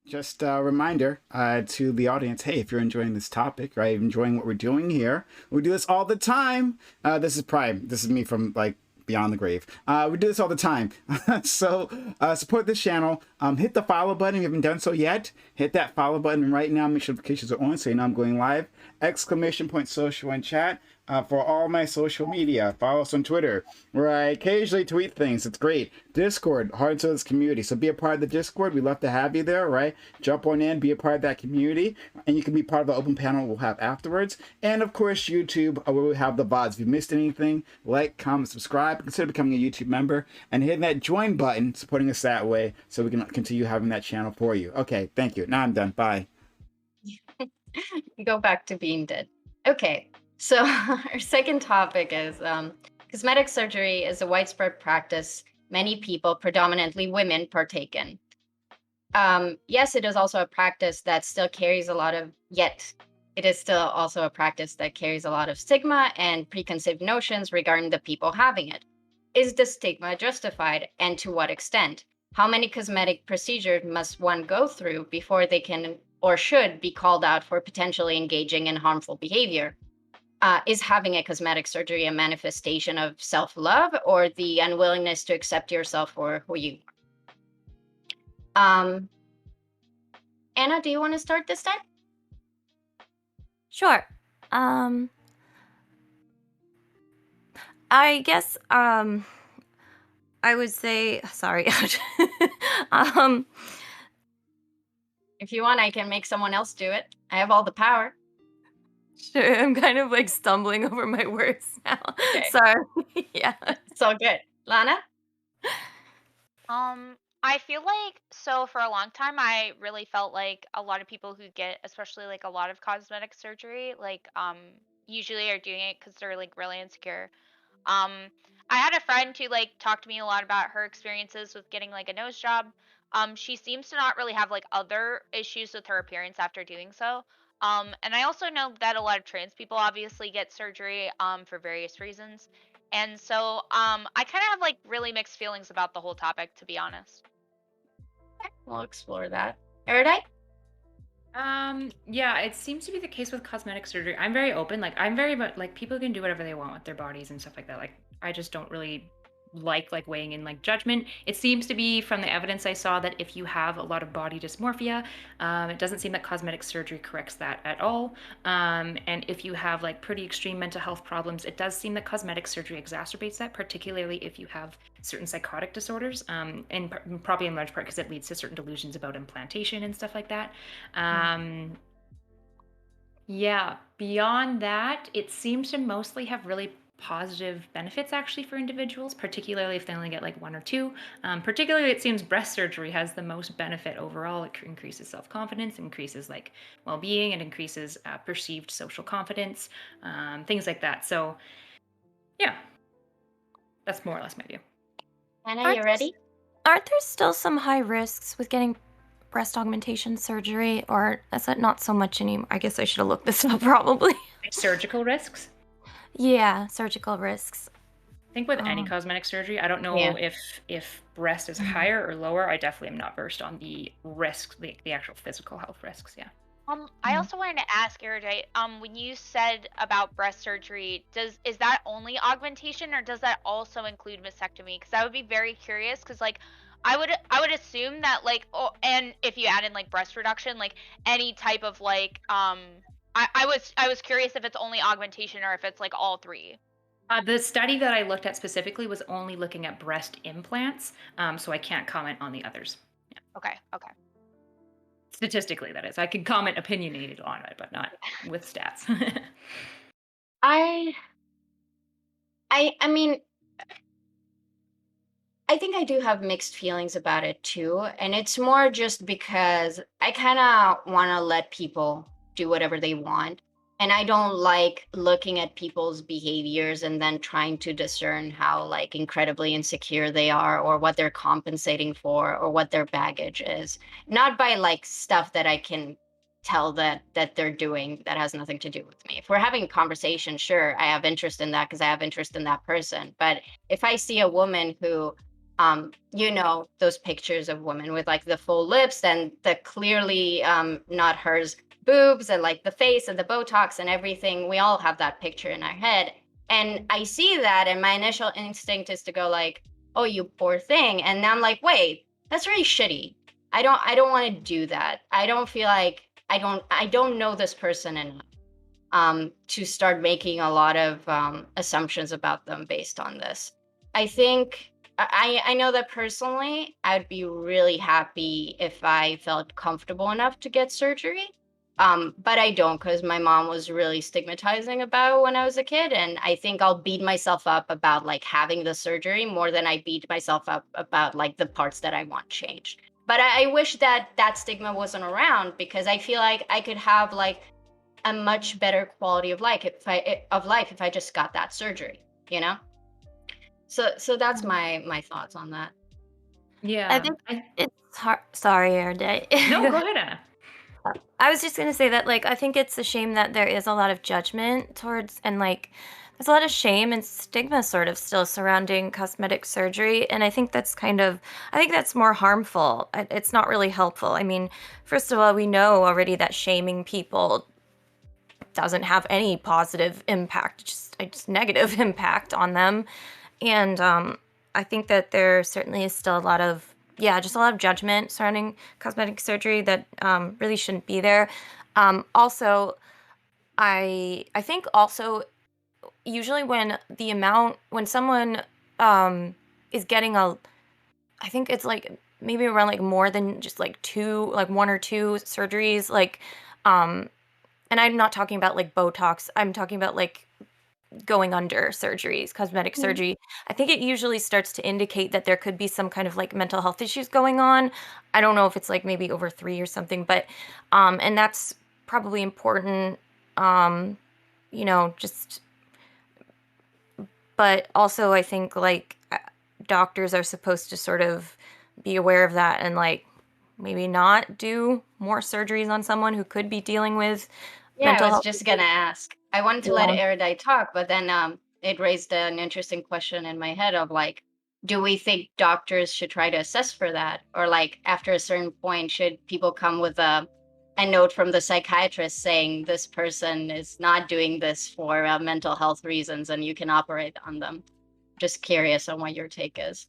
Just a reminder to the audience, hey, if you're enjoying this topic, right, enjoying what we're doing here, we do this all the time. This is Prime. This is me from like beyond the grave. We do this all the time. So support this channel. Hit the follow button if you haven't done so yet. Hit that follow button right now. Make sure notifications are on so you know I'm going live. Exclamation point social and chat. For all my social media, follow us on Twitter, where I occasionally tweet things. It's great. Discord, Heart and community. So be a part of the Discord. We love to have you there, right? Jump on in, be a part of that community, and you can be part of the open panel we'll have afterwards. And of course, YouTube, where we have the VODs. If you missed anything, like, comment, subscribe, consider becoming a YouTube member, and hitting that join button, supporting us that way, so we can continue having that channel for you. Okay, thank you. Now I'm done. Bye. Go back to being dead. Okay. So our second topic is cosmetic surgery is a widespread practice many people, predominantly women, partake in. Yes, it is also a practice that still carries a lot of, yet it is still also a practice that carries a lot of stigma and preconceived notions regarding the people having it. Is the stigma justified, and to what extent? How many cosmetic procedures must one go through before they can or should be called out for potentially engaging in harmful behavior? Is having a cosmetic surgery a manifestation of self-love or the unwillingness to accept yourself for who you are? Anna, do you want to start this time? Sure. I guess I would say sorry. um If you want, I can make someone else do it. I have all the power. sure, I'm kind of like stumbling over my words now. Okay, Sorry. Yeah. it's all good. Lana? I feel like so for a long time I really felt like a lot of people who get especially like a lot of cosmetic surgery usually are doing it cuz they're like really insecure. Um I had a friend who like talked to me a lot about her experiences with getting like a nose job. She seems to not really have like other issues with her appearance after doing so. And I also know that a lot of trans people obviously get surgery for various reasons. And so I kind of have like really mixed feelings about the whole topic to be honest. We'll explore that. Erudite? Yeah, it seems to be the case with cosmetic surgery. I'm very open. Like, I'm very much like people can do whatever they want with their bodies and stuff like that. Like, I just don't really like weighing in like judgment. It seems to be from the evidence I saw that if you have a lot of body dysmorphia, it doesn't seem that cosmetic surgery corrects that at all. And if you have like pretty extreme mental health problems, it does seem that cosmetic surgery exacerbates that, particularly if you have certain psychotic disorders, and probably in large part because it leads to certain delusions about implantation and stuff like that. Yeah, beyond that, it seems to mostly have really positive benefits actually for individuals, particularly if they only get like one or two. Particularly, it seems breast surgery has the most benefit overall. It increases self-confidence, increases like well-being, it increases perceived social confidence, things like that. So, yeah, that's more or less my view. Anna, Aren't you there, ready? aren't there still some high risks with getting breast augmentation surgery, or is that not so much anymore? I guess I should have looked this up probably. Like surgical risks. Yeah, surgical risks. I think with any Um, cosmetic surgery, I don't know Yeah. if breast is higher or lower. I definitely am not versed on the risks, the actual physical health risks. Yeah. I also wanted to ask Erudite, when you said about breast surgery, is that only augmentation or does that also include mastectomy? Because I would be very curious, because like I would assume that like and if you add in like breast reduction, like any type of like I was curious if it's only augmentation or if it's like all three. The study that I looked at specifically was only looking at breast implants, so I can't comment on the others. Yeah. Okay, okay. Statistically, that is. I can comment opinionated on it, but not with stats. I I mean, I think I do have mixed feelings about it too, and it's more just because I kind of want to let people do whatever they want, and I don't like looking at people's behaviors and then trying to discern how like incredibly insecure they are or what they're compensating for or what their baggage is. Not by like stuff that I can tell that they're doing that has nothing to do with me. If we're having a conversation, sure, I have interest in that because I have interest in that person. But if I see a woman who you know, those pictures of women with like the full lips and the clearly not hers boobs and like the face and the Botox and everything. We all have that picture in our head. And I see that, and my initial instinct is to go like, "Oh, you poor thing." And now I'm like, "Wait, that's really shitty. I don't want to do that. I don't feel like I don't know this person enough to start making a lot of assumptions about them based on this. I think I know that personally, I'd be really happy if I felt comfortable enough to get surgery. But I don't because my mom was really stigmatizing about it when I was a kid, and I think I'll beat myself up about like having the surgery more than I beat myself up about like the parts that I want changed. But I wish that that stigma wasn't around because I feel like I could have like a much better quality of life if I just got that surgery, you know? So that's my thoughts on that. I Yeah. think it's hard. Sorry, Erday. No, Go go ahead. ahead, Anna. I was just gonna say that, like, I think it's a shame that there is a lot of judgment towards, and like, there's a lot of shame and stigma sort of still surrounding cosmetic surgery, and I think that's more harmful. It's not really helpful. I mean, first of all, we know already that shaming people doesn't have any positive impact, just negative impact on them. And I think that there certainly is still a lot of, yeah, just a lot of judgment surrounding cosmetic surgery that really shouldn't be there. Also, I think also usually when someone um, is getting I think it's like maybe around like more than just like two, like one or two surgeries, like, um, and I'm not talking about like Botox. I'm talking about like going under surgeries, cosmetic Mhm. surgery. I think it usually starts to indicate that there could be some kind of like mental health issues going on. I don't know if it's like maybe over three or something, but and that's probably important. Um, just, but also I think like doctors are supposed to sort of be aware of that and like maybe not do more surgeries on someone who could be dealing with Yeah, I mental was health just issues. gonna ask. I wanted to let Yeah. Erudite talk, but then it raised an interesting question in my head of like, do we think doctors should try to assess for that? Or like after a certain point, should people come with a note from the psychiatrist saying this person is not doing this for mental health reasons and you can operate on them? Just curious on what your take is.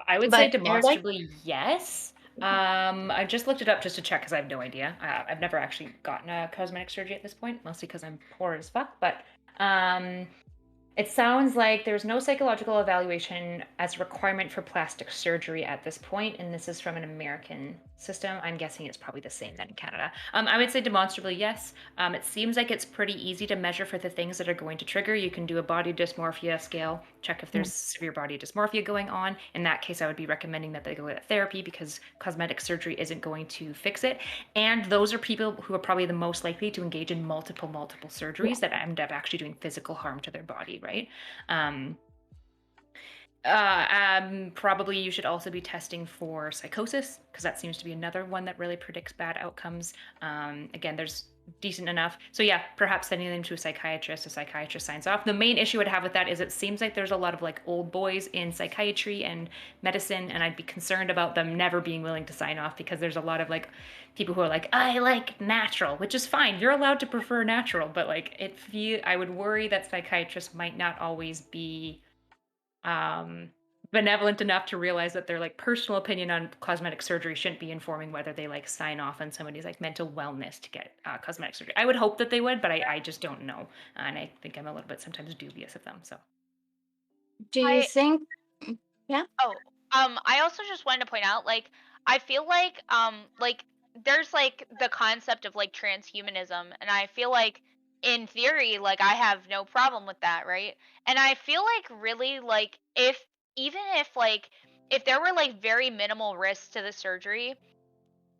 I would say But Erudite? demonstrably yes. I just looked it up just to check because I have no idea. I've never actually gotten a cosmetic surgery at this point, mostly because I'm poor as fuck. But um, it sounds like there's no psychological evaluation as a requirement for plastic surgery at this point, and this is from an American system. I'm guessing it's probably the same then in Canada. I would say demonstrably yes. It seems like it's pretty easy to measure for the things that are going to trigger. You can do a body dysmorphia scale, check if there's severe body dysmorphia going on. In that case, I would be recommending that they go get therapy because cosmetic surgery isn't going to fix it. And those are people who are probably the most likely to engage in multiple surgeries that end up actually doing physical harm to their body, right? Um, Probably you should also be testing for psychosis because that seems to be another one that really predicts bad outcomes. Again, there's decent enough. So yeah, perhaps sending them to a psychiatrist signs off. The main issue I'd have with that is it seems like there's a lot of like old boys in psychiatry and medicine, and I'd be concerned about them never being willing to sign off because there's a lot of like people who are like, I like natural, which is fine. You're allowed to prefer natural, but like I would worry that psychiatrists might not always be um, benevolent enough to realize that their like personal opinion on cosmetic surgery shouldn't be informing whether they like sign off on somebody's like mental wellness to get cosmetic surgery. I would hope that they would, but I just don't know, and I think I'm a little bit sometimes dubious of them. So Do you I think? Yeah. Oh, I also just wanted to point out, like, I feel like there's like the concept of like transhumanism, and I feel like in theory, like I have no problem with that, right? And I feel like really like if even if like if there were like very minimal risks to the surgery,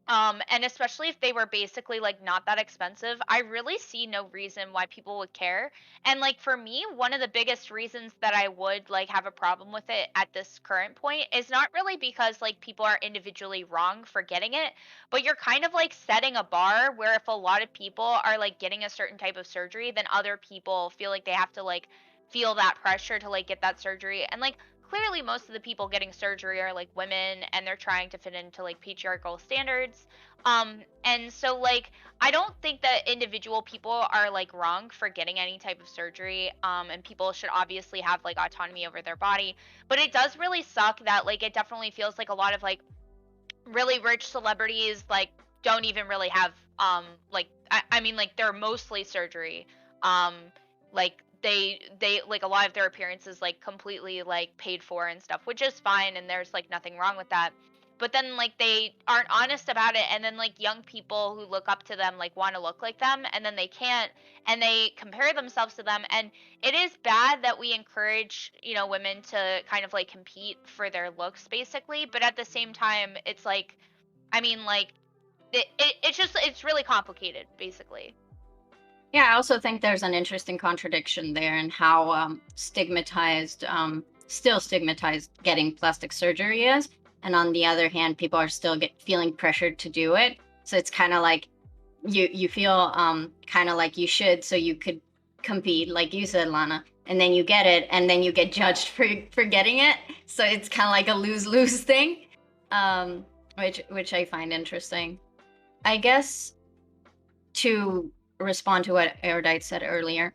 and especially if they were basically like not that expensive, I really see no reason why people would care. And like for me, one of the biggest reasons that I would like have a problem with it at this current point is not really because like people are individually wrong for getting it, but you're kind of like setting a bar where if a lot of people are like getting a certain type of surgery, then other people feel like they have to like feel that pressure to like get that surgery. And like clearly most of the people getting surgery are like women, and they're trying to fit into like patriarchal standards. And so like I don't think that individual people are like wrong for getting any type of surgery. And people should obviously have like autonomy over their body. But it does really suck that like it definitely feels like a lot of like really rich celebrities like don't even really have like I mean like they're mostly surgery. Um like they like a lot of their appearances like completely like paid for and stuff, which is fine, and there's like nothing wrong with that. But then like they aren't honest about it, and then like young people who look up to them like want to look like them, and then they can't, and they compare themselves to them. And it is bad that we encourage, you know, women to kind of like compete for their looks basically, but at the same time it's like I mean like it's just it's really complicated basically. Yeah, I also think there's an interesting contradiction there in how stigmatized, still stigmatized getting plastic surgery is. And on the other hand, people are still feeling pressured to do it. So it's kind of like you feel kind of like you should, so you could compete, like you said, Lana, and then you get it, and then you get judged for getting it. So it's kind of like a lose-lose thing, which I find interesting. I guess to respond to what Erudite said earlier,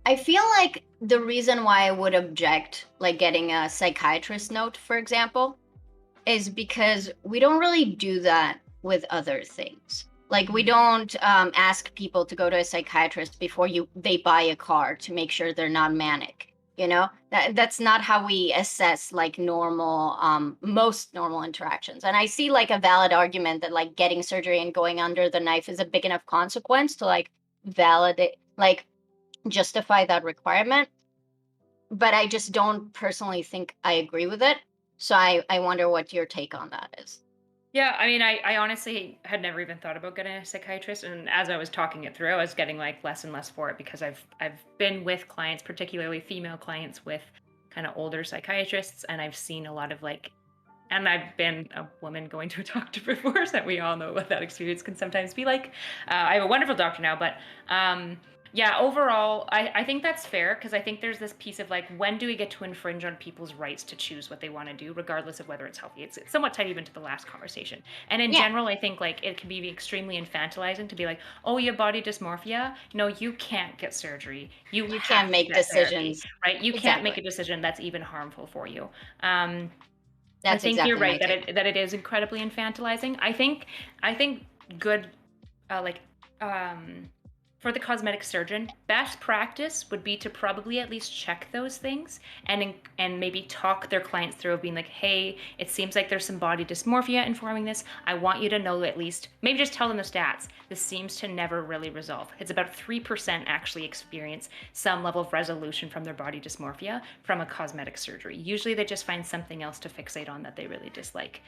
I feel like the reason why I would object, like getting a psychiatrist note, for example, is because we don't really do that with other things. Like we don't ask people to go to a psychiatrist before they buy a car to make sure they're not manic. You know, that's not how we assess like normal, most normal interactions. And I see like a valid argument that like getting surgery and going under the knife is a big enough consequence to like validate, like justify that requirement. But I just don't personally think I agree with it. So I wonder what your take on that is. Yeah, I mean, I honestly had never even thought about getting a psychiatrist, and as I was talking it through, I was getting like less and less for it because I've been with clients, particularly female clients with kind of older psychiatrists, and I've seen a lot of like, and I've been a woman going to a doctor before, so that we all know what that experience can sometimes be like. I have a wonderful doctor now, but yeah, overall, I think that's fair because I think there's this piece of like, when do we get to infringe on people's rights to choose what they want to do, regardless of whether it's healthy? It's somewhat tied even to the last conversation. And in Yeah. general, I think like it can be extremely infantilizing to be like, oh, you have body dysmorphia? No, you can't get surgery. You You have can't to make get therapy, decisions. right? You can't make Exactly. a decision that's even harmful for you. I That's think you're exactly right my that take. it is incredibly infantilizing. I think good like for the cosmetic surgeon, best practice would be to probably at least check those things and maybe talk their clients through of being like, hey, it seems like there's some body dysmorphia informing this. I want you to know at least, maybe just tell them the stats. This seems to never really resolve. It's about 3% actually experience some level of resolution from their body dysmorphia from a cosmetic surgery. Usually they just find something else to fixate on that they really dislike.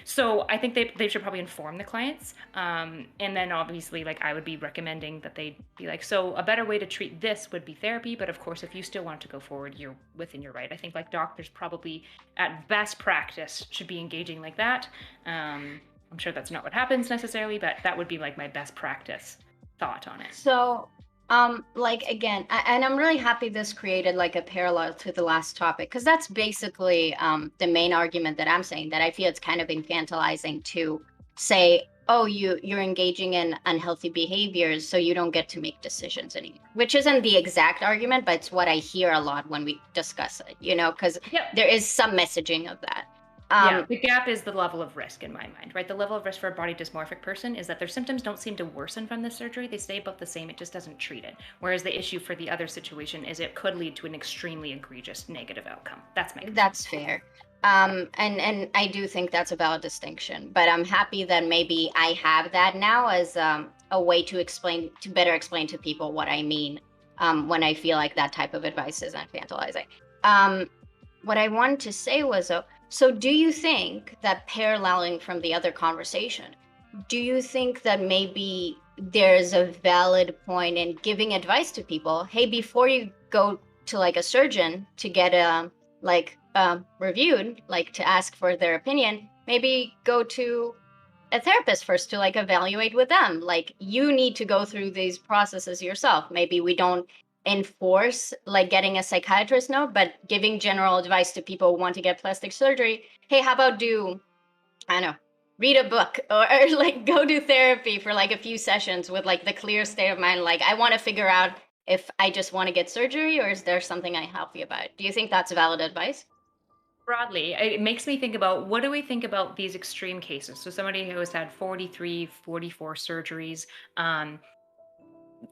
So I think they should probably inform the clients. And then obviously, like I would be recommending that they be like, so a better way to treat this would be therapy, but of course if you still want to go forward, you're within your right. I think like doctors probably at best practice should be engaging like that. I'm sure that's not what happens necessarily, but that would be like my best practice thought on it. So, like again, and I'm really happy this created like a parallel to the last topic, because that's basically the main argument that I'm saying, that I feel it's kind of infantilizing to say, oh, you're engaging in unhealthy behaviors, so you don't get to make decisions anymore. Which isn't the exact argument, but it's what I hear a lot when we discuss it, you know, because Yep. there is some messaging of that. Yeah, the gap is the level of risk in my mind, right? The level of risk for a body dysmorphic person is that their symptoms don't seem to worsen from the surgery. They stay about the same. It just doesn't treat it. Whereas the issue for the other situation is it could lead to an extremely egregious negative outcome. That's my concern. That's fair. And I do think that's a valid distinction, but I'm happy that maybe I have that now as a way to better explain to people what I mean when I feel like that type of advice is infantilizing. What I wanted to say was, so do you think that, paralleling from the other conversation, do you think that maybe there's a valid point in giving advice to people? Hey, before you go to like a surgeon to get reviewed, like to ask for their opinion, maybe go to a therapist first to like evaluate with them. Like you need to go through these processes yourself. Maybe we don't enforce like getting a psychiatrist note, but giving general advice to people who want to get plastic surgery. Hey, how about I don't know, read a book or like go do therapy for like a few sessions with like the clear state of mind. Like, I want to figure out if I just want to get surgery or is there something I healthy about? Do you think that's valid advice? Broadly, it makes me think about, what do we think about these extreme cases? So somebody who has had 43, 44 surgeries, um,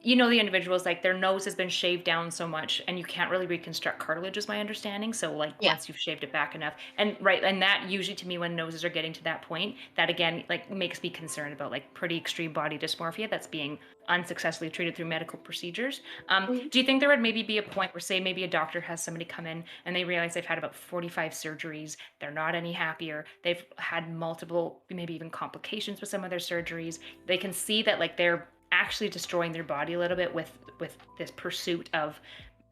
the individuals, like, their nose has been shaved down so much and you can't really reconstruct cartilage, is my understanding. So like Yeah. once you've shaved it back enough, and right, and that usually, to me, when noses are getting to that point, that again like makes me concerned about like pretty extreme body dysmorphia that's being unsuccessfully treated through medical procedures. Mhm. Do you think there would maybe be a point where, say, maybe a doctor has somebody come in and they realize they've had about 45 surgeries, they're not any happier, they've had multiple, maybe even complications with some of their surgeries, they can see that like they're actually destroying their body a little bit with this pursuit of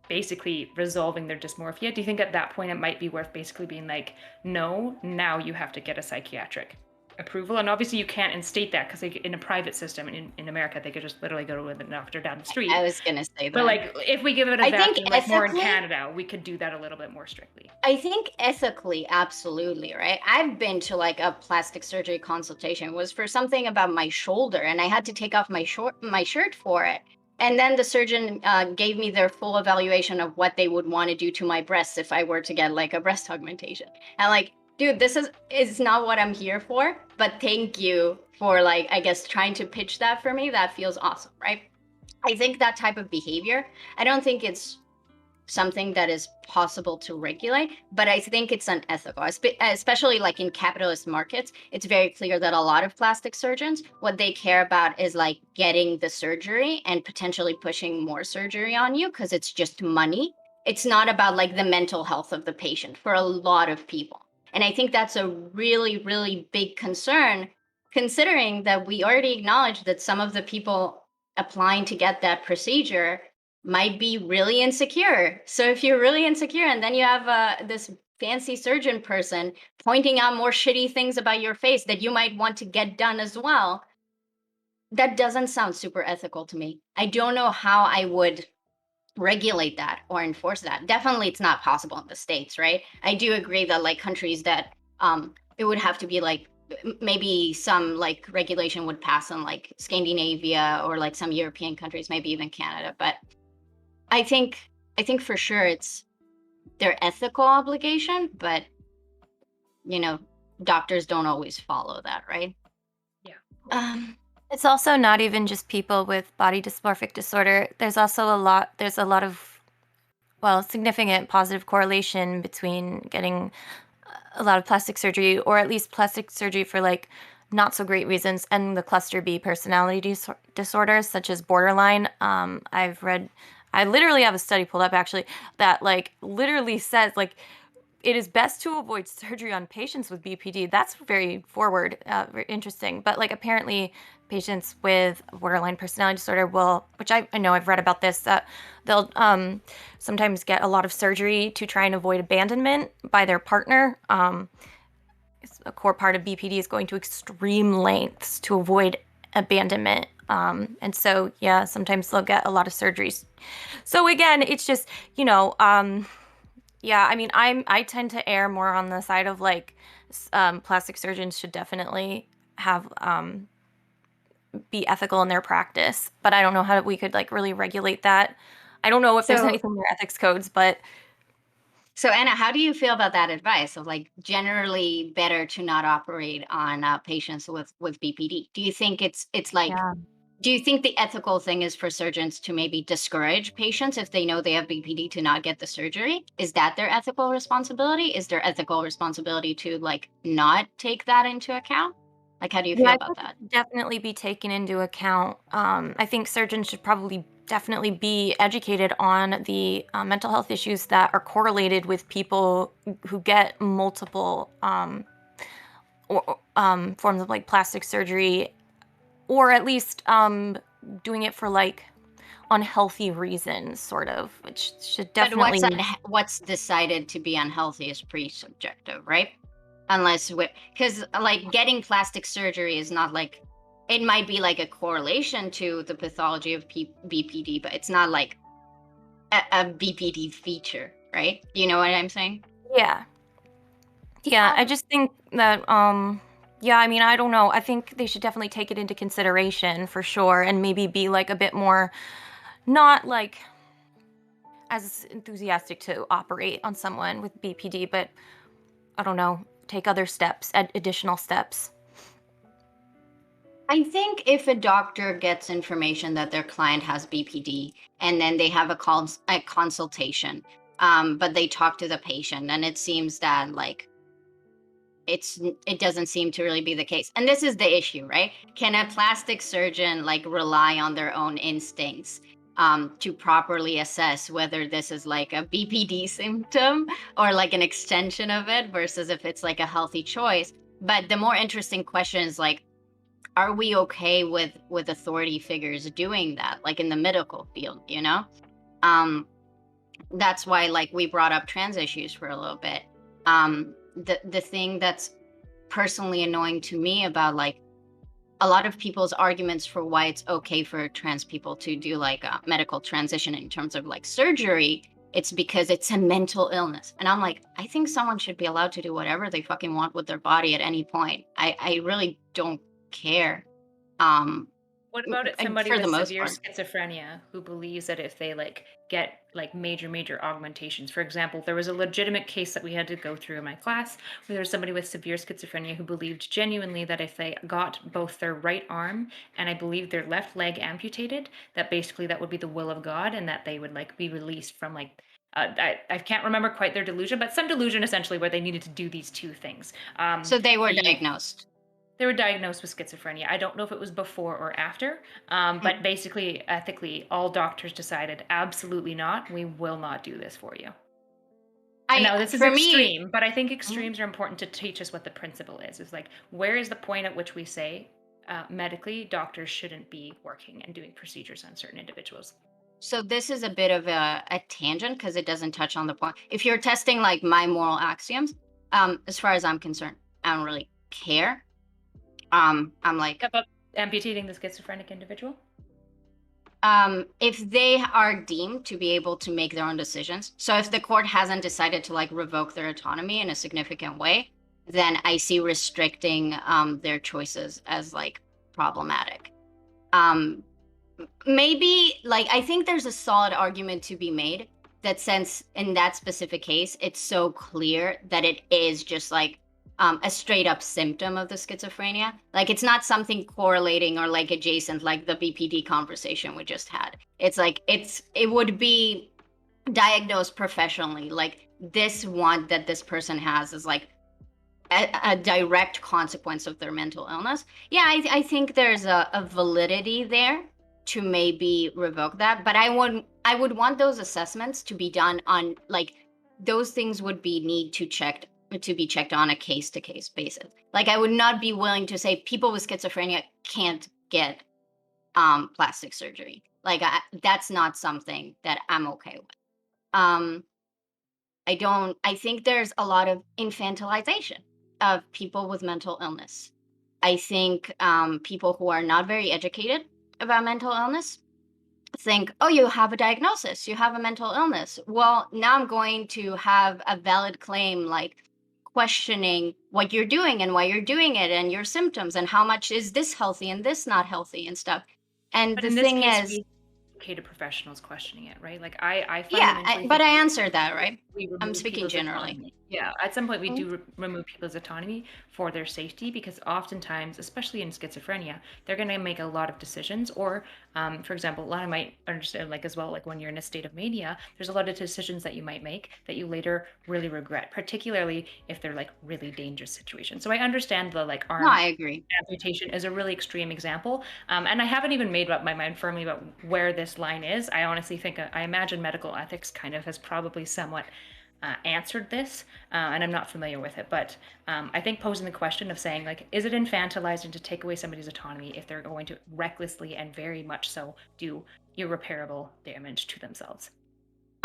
basically resolving their dysmorphia? Do you think at that point it might be worth basically being like, no, now you have to get a psychiatric approval? And obviously you can't instate that because in a private system in America, they could just literally go to the doctor down the street. I was gonna say But that. like, if we give it a I think vacuum, like more in ethically, Canada, we could do that a little bit more strictly. I think ethically, absolutely, right? I've been to like a plastic surgery consultation. It was for something about my shoulder, and I had to take off my shirt for it. And then the surgeon gave me their full evaluation of what they would want to do to my breasts if I were to get like a breast augmentation. And like, dude, this is not what I'm here for. But thank you for like, I guess, trying to pitch that for me. That feels awesome, right? I think that type of behavior, I don't think it's something that is possible to regulate, but I think it's unethical, especially like in capitalist markets. It's very clear that a lot of plastic surgeons, what they care about is like getting the surgery and potentially pushing more surgery on you because it's just money. It's not about like the mental health of the patient for a lot of people. And I think that's a really, really big concern, considering that we already acknowledge that some of the people applying to get that procedure might be really insecure. So if you're really insecure and then you have this fancy surgeon person pointing out more shitty things about your face that you might want to get done as well, that doesn't sound super ethical to me. I don't know how I would regulate that or enforce that. Definitely it's not possible in the States, right? I do agree that like countries that it would have to be like maybe some like regulation would pass in like Scandinavia or like some European countries, maybe even Canada, but I think for sure it's their ethical obligation, but doctors don't always follow that, right? Yeah. It's also not even just people with body dysmorphic disorder. There's a lot of, well, significant positive correlation between getting a lot of plastic surgery, or at least plastic surgery for like not so great reasons, and the cluster B personality disorders such as borderline. I literally have a study pulled up actually that like literally says like it is best to avoid surgery on patients with BPD. That's very forward, very interesting. But like apparently patients with borderline personality disorder will, which I know I've read about this, they'll sometimes get a lot of surgery to try and avoid abandonment by their partner. A core part of BPD is going to extreme lengths to avoid abandonment. And so, yeah, sometimes they'll get a lot of surgeries. So again, it's just, yeah, I mean, I tend to err more on the side of like plastic surgeons should definitely have be ethical in their practice, but I don't know how we could like really regulate that. I don't know if there's So, anything in their ethics codes, but so Anna, how do you feel about that advice of like generally better to not operate on patients with BPD? Do you think it's like, yeah. do you think the ethical thing is for surgeons to maybe discourage patients if they know they have BPD to not get the surgery? Is that their ethical responsibility? Is their ethical responsibility to like not take that into account? Like, how do you Yeah, feel I about think it that? should definitely be taken into account. I think surgeons should probably definitely be educated on the mental health issues that are correlated with people who get multiple forms of like plastic surgery, or at least doing it for like unhealthy reasons, sort of, which should But definitely. what's decided to be unhealthy is pretty subjective, right? Unless because like getting plastic surgery is not like, it might be like a correlation to the pathology of BPD, but it's not like a BPD feature, right? You know what I'm saying? Yeah. Yeah, I Um, just think that yeah, I mean, I don't know. I think they should definitely take it into consideration for sure and maybe be like a bit more not like as enthusiastic to operate on someone with BPD, but I don't know, take other steps, additional steps. I think if a doctor gets information that their client has BPD and then they have a consultation, but they talk to the patient, and it seems that like it doesn't seem to really be the case. And this is the issue, right? Can a plastic surgeon like rely on their own instincts to properly assess whether this is like a BPD symptom or like an extension of it versus if it's like a healthy choice? But the more interesting question is like, are we okay with authority figures doing that, like in the medical field, you know? That's why like we brought up trans issues for a little bit. The thing that's personally annoying to me about like a lot of people's arguments for why it's okay for trans people to do like a medical transition in terms of like surgery, it's because it's a mental illness. And I'm like, I think someone should be allowed to do whatever they fucking want with their body at any point. I really don't care. Um What about it somebody for the with most severe part. schizophrenia who believes that if they like get like major augmentations, for example, there was a legitimate case that we had to go through in my class where there was somebody with severe schizophrenia who believed genuinely that if they got both their right arm and I believe their left leg amputated, that basically that would be the will of God and that they would like be released from like I can't remember quite their delusion, but some delusion essentially where they needed to do these two things. So they were The diagnosed. They were diagnosed with schizophrenia. I don't know if it was before or after, but Mhm. basically, ethically, all doctors decided absolutely not. We will not do this for you. And I now this is for me, extreme, but I think mhm. extremes are important to teach us what the principle is. Is like, where is the point at which we say medically doctors shouldn't be working and doing procedures on certain individuals? So this is a bit of a tangent because it doesn't touch on the point. If you're testing like my moral axioms, as far as I'm concerned, I don't really care. I'm like, About amputating the schizophrenic individual? if they are deemed to be able to make their own decisions, so if the court hasn't decided to like revoke their autonomy in a significant way, then I see restricting their choices as like problematic. Um, Maybe like I think there's a solid argument to be made that since in that specific case it's so clear that it is just like a straight up symptom of the schizophrenia, like it's not something correlating or like adjacent like the BPD conversation we just had. It's like it would be diagnosed professionally, like this want that this person has is like a direct consequence of their mental illness. Yeah, I think there's a validity there to maybe revoke that, but I would want those assessments to be done on like those things would be need to be checked on a case to case basis. Like I would not be willing to say people with schizophrenia can't get plastic surgery. Like that's not something that I'm okay with. Um I think there's a lot of infantilization of people with mental illness. I think people who are not very educated about mental illness think, oh, you have a diagnosis, you have a mental illness. Well, now I'm going to have a valid claim, like questioning what you're doing and why you're doing it and your symptoms and how much is this healthy and this not healthy and stuff. And But the in this thing case, is, we educated professionals questioning it, right? Like I yeah, fundamentally but think I answered that, right? we I'm remove speaking people's generally. autonomy. Yeah, at some point we Mm. do remove people's autonomy for their safety because oftentimes, especially in schizophrenia, they're going to make a lot of decisions. Or, for example, a lot of might understand like as well, like when you're in a state of mania, there's a lot of decisions that you might make that you later really regret, particularly if they're like really dangerous situations. So I understand the like No, arm I agree. amputation is a really extreme example. And I haven't even made up my mind firmly about where this line is. I honestly think, I imagine medical ethics kind of has probably somewhat answered this, and I'm not familiar with it. But I think posing the question of saying, like, is it infantilizing to take away somebody's autonomy if they're going to recklessly and very much so do irreparable damage to themselves?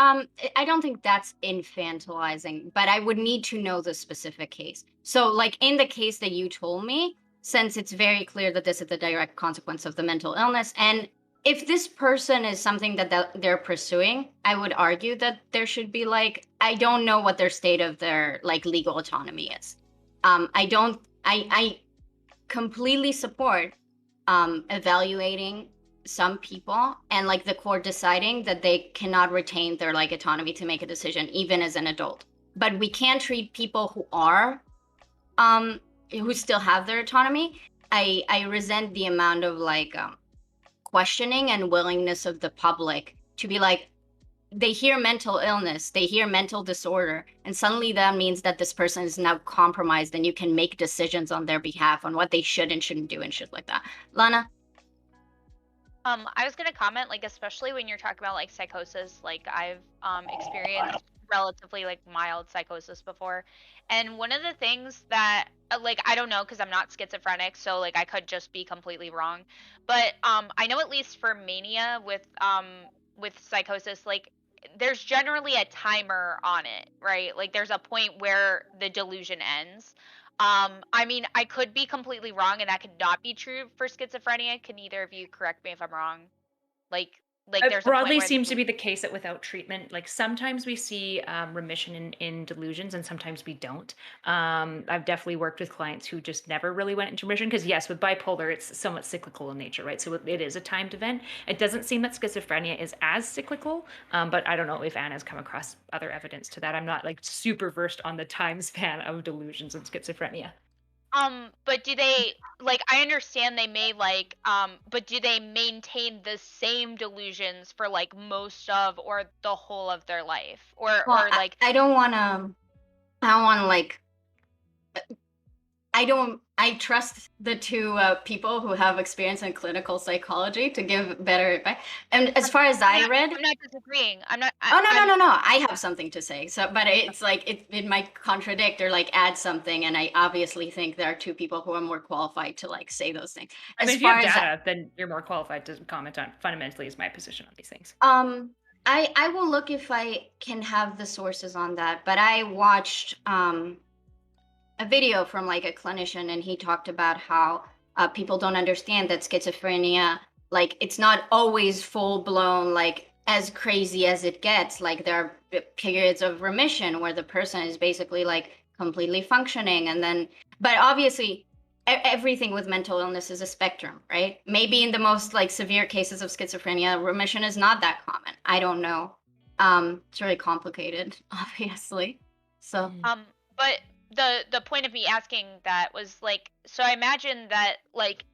I don't think that's infantilizing, but I would need to know the specific case. So, like in the case that you told me, since it's very clear that this is the direct consequence of the mental illness, and if this person is something that they're pursuing, I would argue that there should be like, I don't know what their state of their like legal autonomy is. I don't, I completely support evaluating some people and like the court deciding that they cannot retain their like autonomy to make a decision even as an adult. But we can't treat people who are who still have their autonomy. I resent the amount of like questioning and willingness of the public to be like, they hear mental illness, they hear mental disorder, and suddenly that means that this person is now compromised and you can make decisions on their behalf on what they should and shouldn't do and shit like that. Lana? I was gonna comment, like, especially when you're talking about like psychosis, like I've experienced relatively like mild psychosis before, and one of the things that like I don't know because I'm not schizophrenic, so like I could just be completely wrong, but I know at least for mania with psychosis, like there's generally a timer on it, right? Like there's a point where the delusion ends. I mean, I could be completely wrong, and that could not be true for schizophrenia. Can either of you correct me if I'm wrong? Like, like It there's a point broadly where seems to be the case that without treatment, like sometimes we see remission in delusions and sometimes we don't. I've definitely worked with clients who just never really went into remission because, yes, with bipolar, it's somewhat cyclical in nature, right? So it is a timed event. It doesn't seem that schizophrenia is as cyclical, but I don't know if Anna's come across other evidence to that. I'm not like super versed on the time span of delusions and schizophrenia. but do they like I understand they may like but do they maintain the same delusions for like most of or the whole of their life? Well, Or like I don't want to, I don't want to like, I trust the two people who have experience in clinical psychology to give better advice. And as far as I read, I'm not disagreeing. I'm not oh no, I'm no, no, no, I have something to say. So, but it's like it might contradict or like add something. And I obviously think there are two people who are more qualified to like say those things. I mean, As if you far have as data, then you're more qualified to comment on. Fundamentally, is my position on these things. I will look if I can have the sources on that. But I watched a video from like a clinician, and he talked about how people don't understand that schizophrenia, like it's not always full blown, like as crazy as it gets. Like there are periods of remission where the person is basically like completely functioning, and then, but obviously everything with mental illness is a spectrum, right? Maybe in the most like severe cases of schizophrenia, remission is not that common. I don't know. It's really complicated, obviously. So but the point of me asking that was like so I imagine that like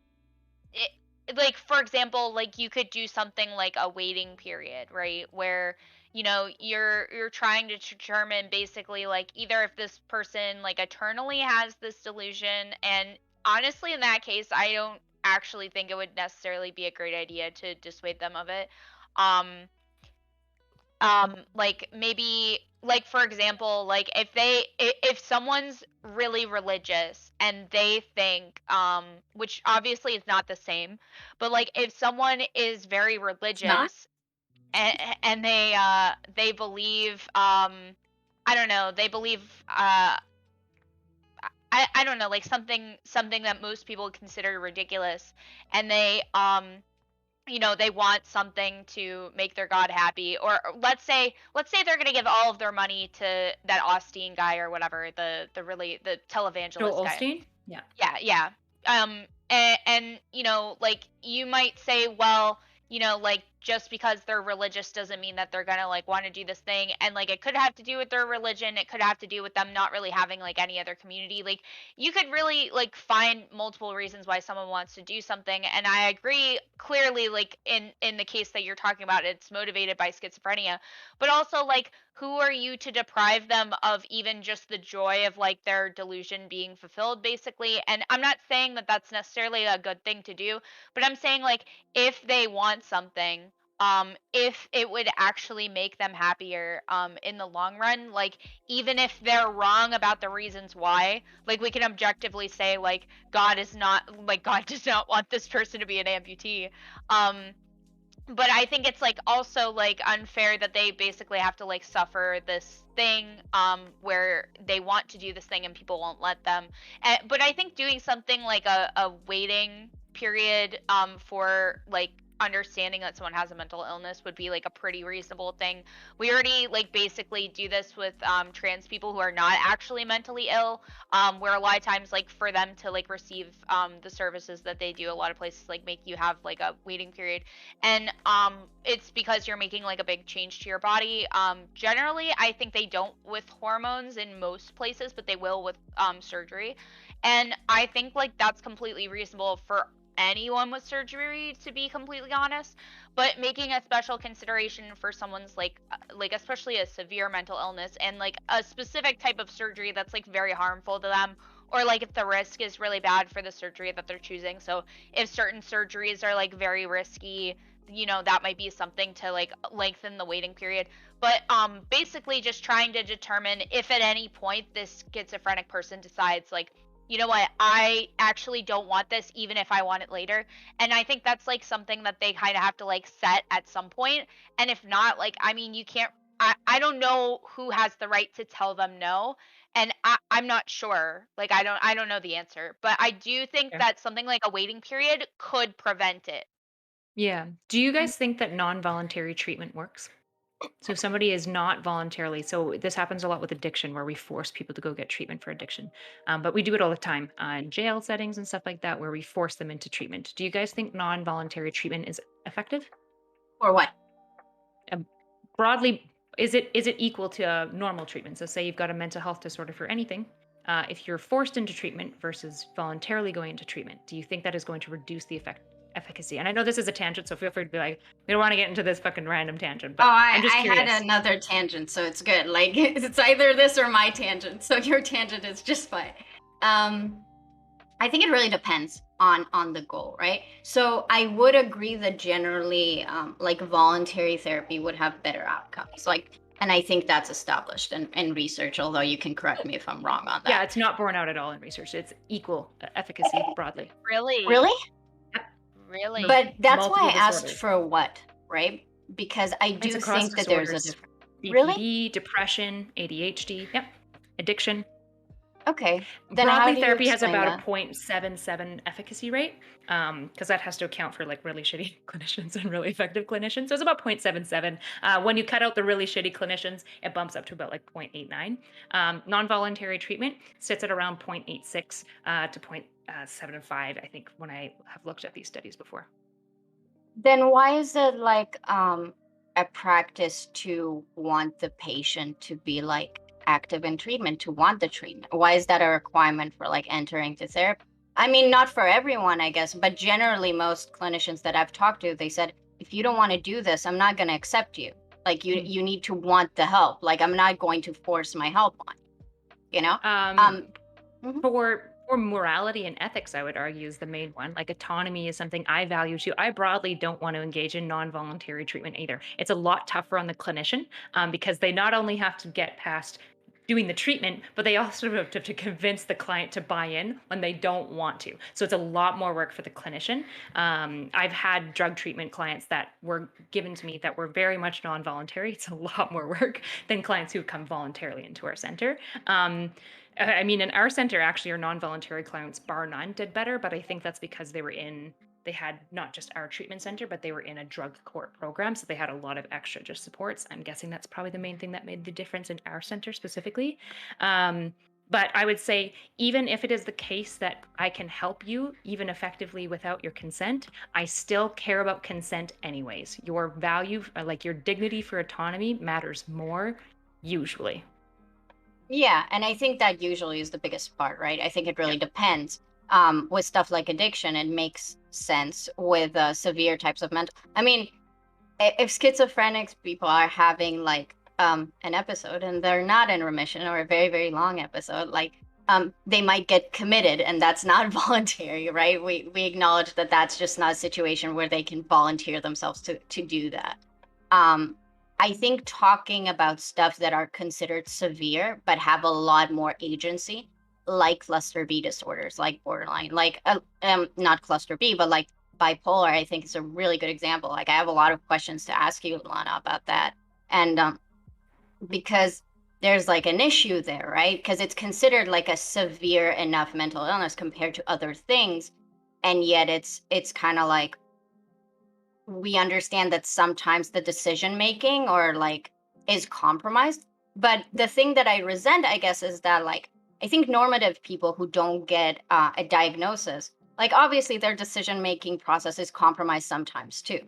it like for example like you could do something like a waiting period, right, where you know you're trying to determine basically like either if this person like eternally has this delusion, and honestly in that case I don't actually think it would necessarily be a great idea to dissuade them of it. um like maybe like for example like if someone's really religious and they think which obviously is not the same, but like if someone is very it's not. religious and they believe I don't know, they believe I don't know, like something that most people would consider ridiculous, and they you know they want something to make their god happy, or let's say they're going to give all of their money to that Austin guy or whatever, the televangelist Joel guy. Osteen? Yeah. Yeah. And you know like you might say, well, you know, like just because they're religious doesn't mean that they're gonna like want to do this thing, and like it could have to do with their religion, it could have to do with them not really having like any other community. Like you could really like find multiple reasons why someone wants to do something, and I agree clearly like in the case that you're talking about it's motivated by schizophrenia, but also like who are you to deprive them of even just the joy of like their delusion being fulfilled basically? And I'm not saying that that's necessarily a good thing to do, but I'm saying like if they want something, if it would actually make them happier in the long run, like even if they're wrong about the reasons why, like we can objectively say like God is not like God does not want this person to be an amputee. But I think it's like also like unfair that they basically have to like suffer this thing where they want to do this thing and people won't let them. But I think doing something like a waiting period for like understanding that someone has a mental illness would be like a pretty reasonable thing. We already like basically do this with trans people who are not actually mentally ill, where a lot of times like for them to like receive the services that they do, a lot of places like make you have like a waiting period, and it's because you're making like a big change to your body. Generally I think they don't with hormones in most places, but they will with surgery. And I think like that's completely reasonable for anyone with surgery, to be completely honest. But making a special consideration for someone's like especially a severe mental illness and like a specific type of surgery that's like very harmful to them, or like if the risk is really bad for the surgery that they're choosing. So if certain surgeries are like very risky, you know, that might be something to like lengthen the waiting period. But basically just trying to determine if at any point this schizophrenic person decides like, you know what, I actually don't want this even if I want it later. And I think that's like something that they kind of have to like set at some point. And if not, like, I mean, you can't, I don't know who has the right to tell them no. And I'm not sure. Like, I don't know the answer. But I do think Okay. that something like a waiting period could prevent it. Yeah. Do you guys think that non-voluntary treatment works? So if somebody is not voluntarily, so this happens a lot with addiction where we force people to go get treatment for addiction. But we do it all the time in jail settings and stuff like that where we force them into treatment. Do you guys think non-voluntary treatment is effective? Or what? Um, Broadly, is it equal to normal treatment? So say you've got a mental health disorder for anything. If you're forced into treatment versus voluntarily going into treatment, do you think that is going to reduce the efficacy? And I know this is a tangent, so feel free to be like, we don't want to get into this fucking random tangent, Oh, but I'm just I curious. had another tangent, so it's good. Like it's either this or my tangent. So your tangent is just fine. I think it really depends on the goal, right? So I would agree that generally, like voluntary therapy would have better outcomes. Like, and I think that's established in research. Although you can correct me if I'm wrong on Yeah, that. it's not borne out at all in research. It's equal efficacy broadly. Really? Really? Really? But that's why I Multiple asked disorders. for what, right? Because I It's do across think that there's a disorders. really BPD, depression, ADHD, yep, addiction. okay. Then how Broadly, do you therapy has explain about a that? 0.77 efficacy rate, because that has to account for like really shitty clinicians and really effective clinicians. So it's about 0.77. When you cut out the really shitty clinicians, it bumps up to about like 0.89. Non-voluntary treatment sits at around 0.86 to 0.75, I think, when I have looked at these studies before. Then why is it like a practice to want the patient to be like active in treatment, to want the treatment? Why is that a requirement for like entering to therapy? I mean, not for everyone, I guess, but generally most clinicians that I've talked to, they said, if you don't want to do this, I'm not going to accept you. Like Mm. you need to want the help. Like I'm not going to force my help on you, you know? Mhm. For morality and ethics, I would argue is the main one. Like autonomy is something I value too. I broadly don't want to engage in non-voluntary treatment either. It's a lot tougher on the clinician because they not only have to get past doing the treatment, but they also have to convince the client to buy in when they don't want to. So it's a lot more work for the clinician. I've had drug treatment clients that were given to me that were very much non-voluntary. It's a lot more work than clients who come voluntarily into our center. I mean, in our center, actually, our non-voluntary clients, bar none, did better. But I think that's because they had not just our treatment center, but they were in a drug court program. So they had a lot of extra just supports. I'm guessing that's probably the main thing that made the difference in our center specifically. But I would say, even if it is the case that I can help you, even effectively without your consent, I still care about consent anyways. Your value, like your dignity for autonomy, matters more, usually. Yeah, and I think that usually is the biggest part, right? I think it really Yep. depends. With stuff like addiction, it makes sense. With severe types of mental, I mean, if schizophrenic people are having like an episode and they're not in remission or a very very long episode, like they might get committed, and that's not voluntary, right? We acknowledge that that's just not a situation where they can volunteer themselves to do that. Um, I think talking about stuff that are considered severe but have a lot more agency, like cluster B disorders, like borderline, like not cluster B, but like bipolar, I think is a really good example. Like I have a lot of questions to ask you, Lana, about that, and because there's like an issue there, right? Because it's considered like a severe enough mental illness compared to other things, and yet it's kind of like we understand that sometimes the decision making or like is compromised. But the thing that I resent, I guess, is that like I think normative people who don't get a diagnosis, like obviously their decision making process is compromised sometimes too.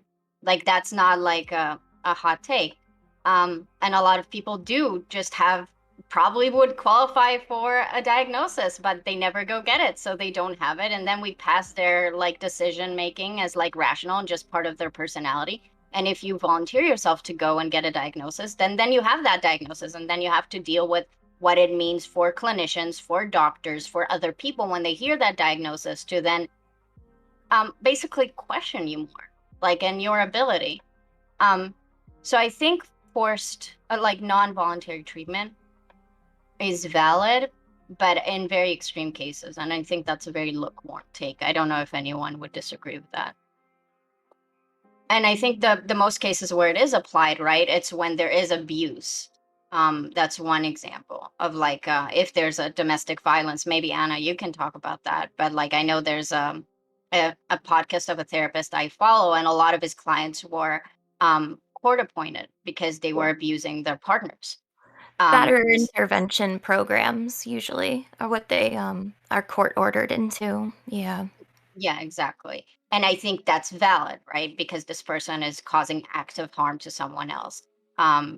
Like that's not like a hot take. And a lot of people do just have probably would qualify for a diagnosis, but they never go get it, so they don't have it. And then we pass their like decision making as like rational and just part of their personality. And if you volunteer yourself to go and get a diagnosis, then you have that diagnosis, and then you have to deal with what it means for clinicians, for doctors, for other people when they hear that diagnosis to then basically question you more, like in your ability. Um, so I think forced, like non-voluntary treatment is valid, but in very extreme cases. And I think that's a very lukewarm take. I don't know if anyone would disagree with that. And I think the most cases where it is applied, right, it's when there is abuse. That's one example of like if there's a domestic violence. Maybe Anna, you can talk about that. But like I know there's a podcast of a therapist I follow, and a lot of his clients were court appointed because they were abusing their partners. Um, Better intervention programs usually are what they are court ordered into. Yeah. Yeah, exactly. And I think that's valid, right? Because this person is causing active harm to someone else.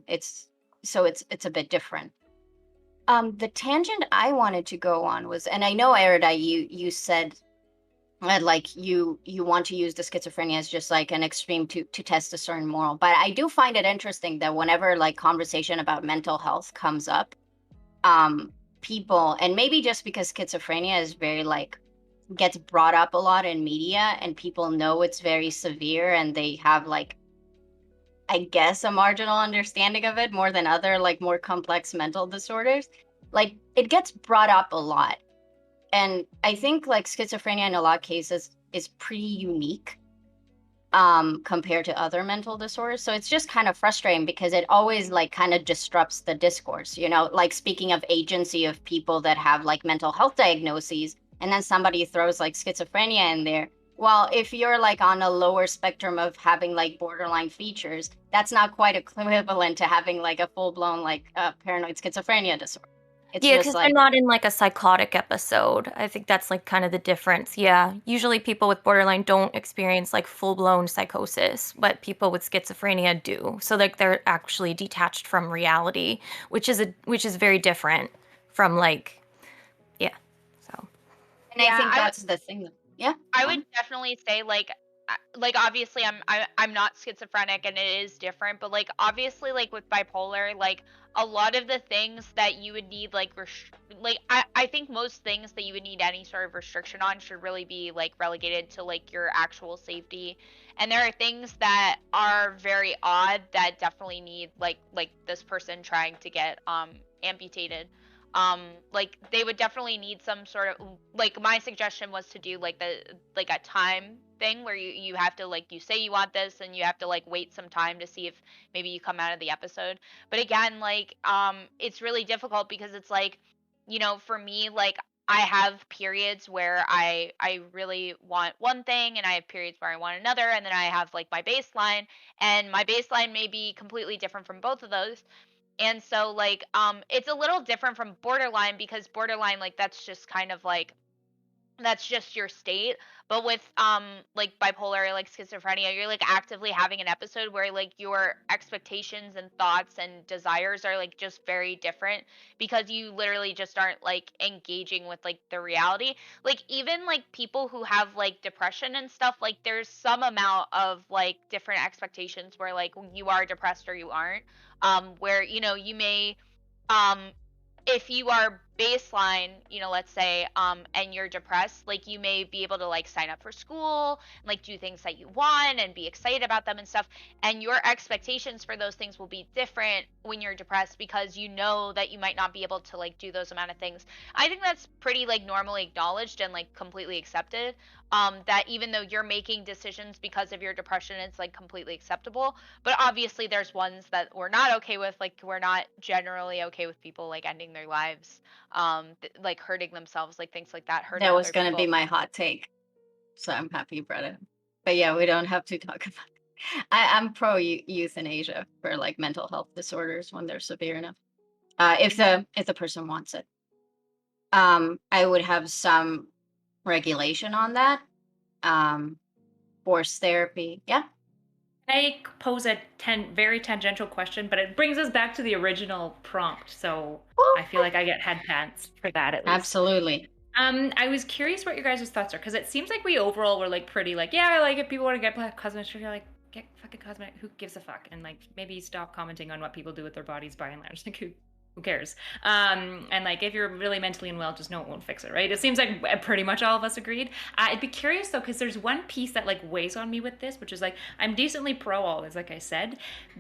It's so it's a bit different. The tangent I wanted to go on was, and I know Erida, you said like you want to use the schizophrenia as just like an extreme to test a certain moral, but I do find it interesting that whenever like conversation about mental health comes up, people, and maybe just because schizophrenia is very like gets brought up a lot in media and people know it's very severe and they have like I guess a marginal understanding of it more than other like more complex mental disorders, like it gets brought up a lot. And I think like schizophrenia in a lot of cases is pretty unique compared to other mental disorders. So it's just kind of frustrating because it always like kind of disrupts the discourse, you know, like speaking of agency of people that have like mental health diagnoses, and then somebody throws like schizophrenia in there. Well, if you're like on a lower spectrum of having like borderline features, that's not quite equivalent to having like a full blown like paranoid schizophrenia disorder. It's Yeah, just because 'cause they're like, not in, like, a psychotic episode. I think that's, like, kind of the difference, yeah. Usually people with borderline don't experience, like, full-blown psychosis, but people with schizophrenia do. So, like, they're actually detached from reality, which is very different from, like yeah, so and I Yeah, think that's the thing. Yeah. I Go would on. definitely say like obviously I'm not schizophrenic and it is different, but like obviously like with bipolar, like a lot of the things that you would need like like I think most things that you would need any sort of restriction on should really be like relegated to like your actual safety. And there are things that are very odd that definitely need like this person trying to get amputated. Like they would definitely need some sort of like my suggestion was to do like the like a time thing where you have to like you say you want this and you have to like wait some time to see if maybe you come out of the episode. But again, like it's really difficult because it's like, you know, for me, like I have periods where I really want one thing and I have periods where I want another, and then I have like my baseline, and my baseline may be completely different from both of those. And so like it's a little different from borderline because borderline like that's just kind of like that's just your state. But with like bipolar or like schizophrenia, you're like actively having an episode where like your expectations and thoughts and desires are like just very different because you literally just aren't like engaging with like the reality. Like even like people who have like depression and stuff, like there's some amount of like different expectations where like you are depressed or you aren't. Where you know you may um if you are baseline, you know, let's say, and you're depressed, like you may be able to like sign up for school, and, like do things that you want and be excited about them and stuff. And your expectations for those things will be different when you're depressed because you know that you might not be able to like do those amount of things. I think that's pretty like normally acknowledged and like completely accepted. That even though you're making decisions because of your depression, it's like completely acceptable. But obviously there's ones that we're not okay with, like we're not generally okay with people like ending their lives, like hurting themselves, like things like that, hurting That was other going to be people. my hot take. So I'm happy you brought it up. But yeah, we don't have to talk about it. I'm pro euthanasia for like mental health disorders when they're severe enough. If the person wants it, I would have some regulation on that. Um, Forced therapy, yeah. I pose a very tangential question, but it brings us back to the original prompt. So I feel like I get head pants for that at least. Absolutely. I was curious what your guys' thoughts are because it seems like we overall were like pretty like, yeah, like if people want to get cosmetic surgery, like get fucking cosmetic. Who gives a fuck? And like maybe stop commenting on what people do with their bodies by and large. Like who cares? And like if you're really mentally unwell, just know it won't fix it, right? It seems like pretty much all of us agreed. I'd be curious though because there's one piece that like weighs on me with this, which is like I'm decently pro all this, like I said,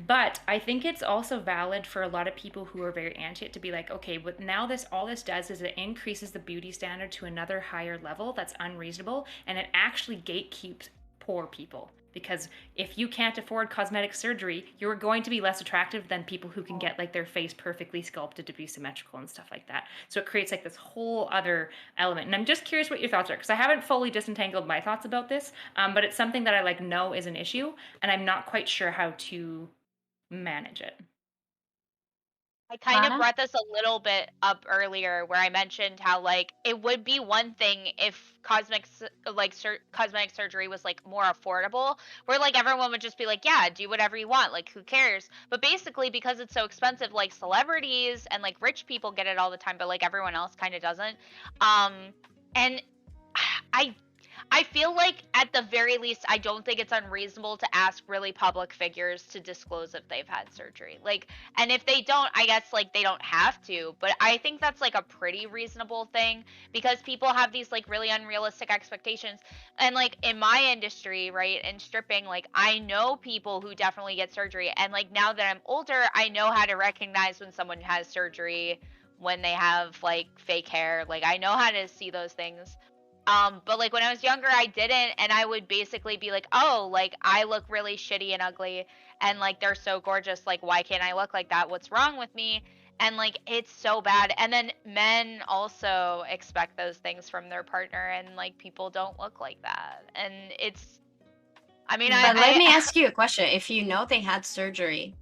but I think it's also valid for a lot of people who are very anti it to be like, okay, but now this all this does is it increases the beauty standard to another higher level that's unreasonable, and it actually gatekeeps poor people. Because if you can't afford cosmetic surgery, you're going to be less attractive than people who can get like their face perfectly sculpted to be symmetrical and stuff like that. So it creates like this whole other element. And I'm just curious what your thoughts are because I haven't fully disentangled my thoughts about this, but it's something that I like know is an issue, and I'm not quite sure how to manage it. I kind of Lana? brought this a little bit up earlier where I mentioned how like it would be one thing if cosmetic surgery was like more affordable where like everyone would just be like, yeah, do whatever you want, like who cares? But basically because it's so expensive, like celebrities and like rich people get it all the time, but like everyone else kind of doesn't. Um and I I feel like at the very least, I don't think it's unreasonable to ask really public figures to disclose if they've had surgery. Like, and if they don't, I guess like they don't have to, but I think that's like a pretty reasonable thing because people have these like really unrealistic expectations. And like in my industry, right, in stripping, like I know people who definitely get surgery. And like now that I'm older, I know how to recognize when someone has surgery, when they have like fake hair. Like I know how to see those things. But like when I was younger, I didn't, and I would basically be like, "Oh, like I look really shitty and ugly, and like they're so gorgeous. Like why can't I look like that? What's wrong with me?" And like it's so bad. And then men also expect those things from their partner, and like people don't look like that. And it's, I mean, But let me I ask you a question. If you know they had surgery,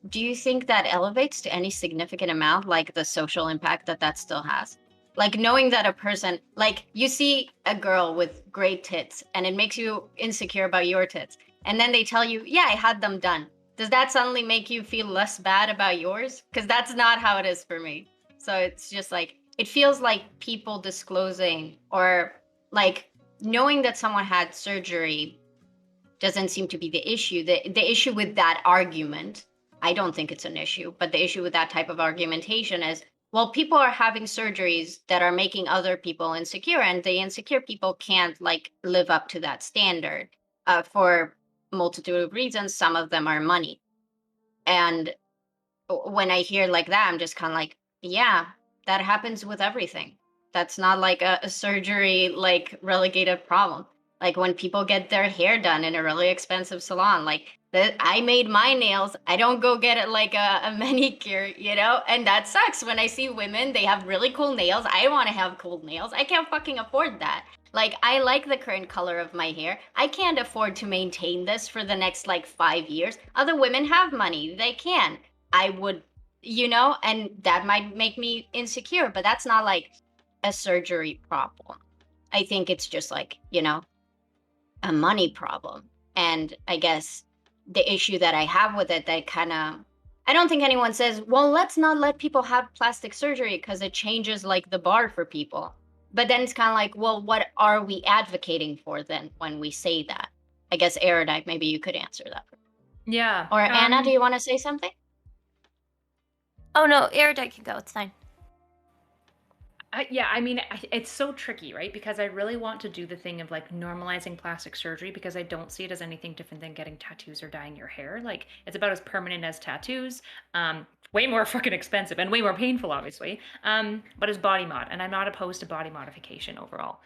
do you think that elevates to any significant amount, like the social impact that that still has? Like knowing that a person, like you see a girl with great tits and it makes you insecure about your tits. And then they tell you, yeah, I had them done. Does that suddenly make you feel less bad about yours? Because that's not how it is for me. So it's just like, it feels like people disclosing or like knowing that someone had surgery doesn't seem to be the issue. The issue with that argument, I don't think it's an issue, but the issue with that type of argumentation is, well, people are having surgeries that are making other people insecure, and the insecure people can't like live up to that standard for multitude of reasons. Some of them are money, and when I hear like that, I'm just kind of like, yeah, that happens with everything. That's not like a surgery like relegated problem. Like when people get their hair done in a really expensive salon, like that I made my nails. I don't go get it like a manicure, you know? And that sucks when I see women, they have really cool nails. I want to have cool nails. I can't fucking afford that. Like I like the current color of my hair. I can't afford to maintain this for the next like 5 years. Other women have money. They can. I would, you know, and that might make me insecure, but that's not like a surgery problem. I think it's just like, you know, a money problem. And I guess the issue that I have with it that kind of, I don't think anyone says, well, let's not let people have plastic surgery because it changes like the bar for people. But then it's kind of like, well, what are we advocating for then when we say that? I guess Erudite, maybe you could answer that. Yeah. Or Anna, do you want to say something? Oh no, Erudite can go. It's fine. Yeah, I mean, it's so tricky, right? Because I really want to do the thing of like normalizing plastic surgery because I don't see it as anything different than getting tattoos or dyeing your hair. Like, it's about as permanent as tattoos. Way more fucking expensive and way more painful, obviously. But as body mod, and I'm not opposed to body modification overall.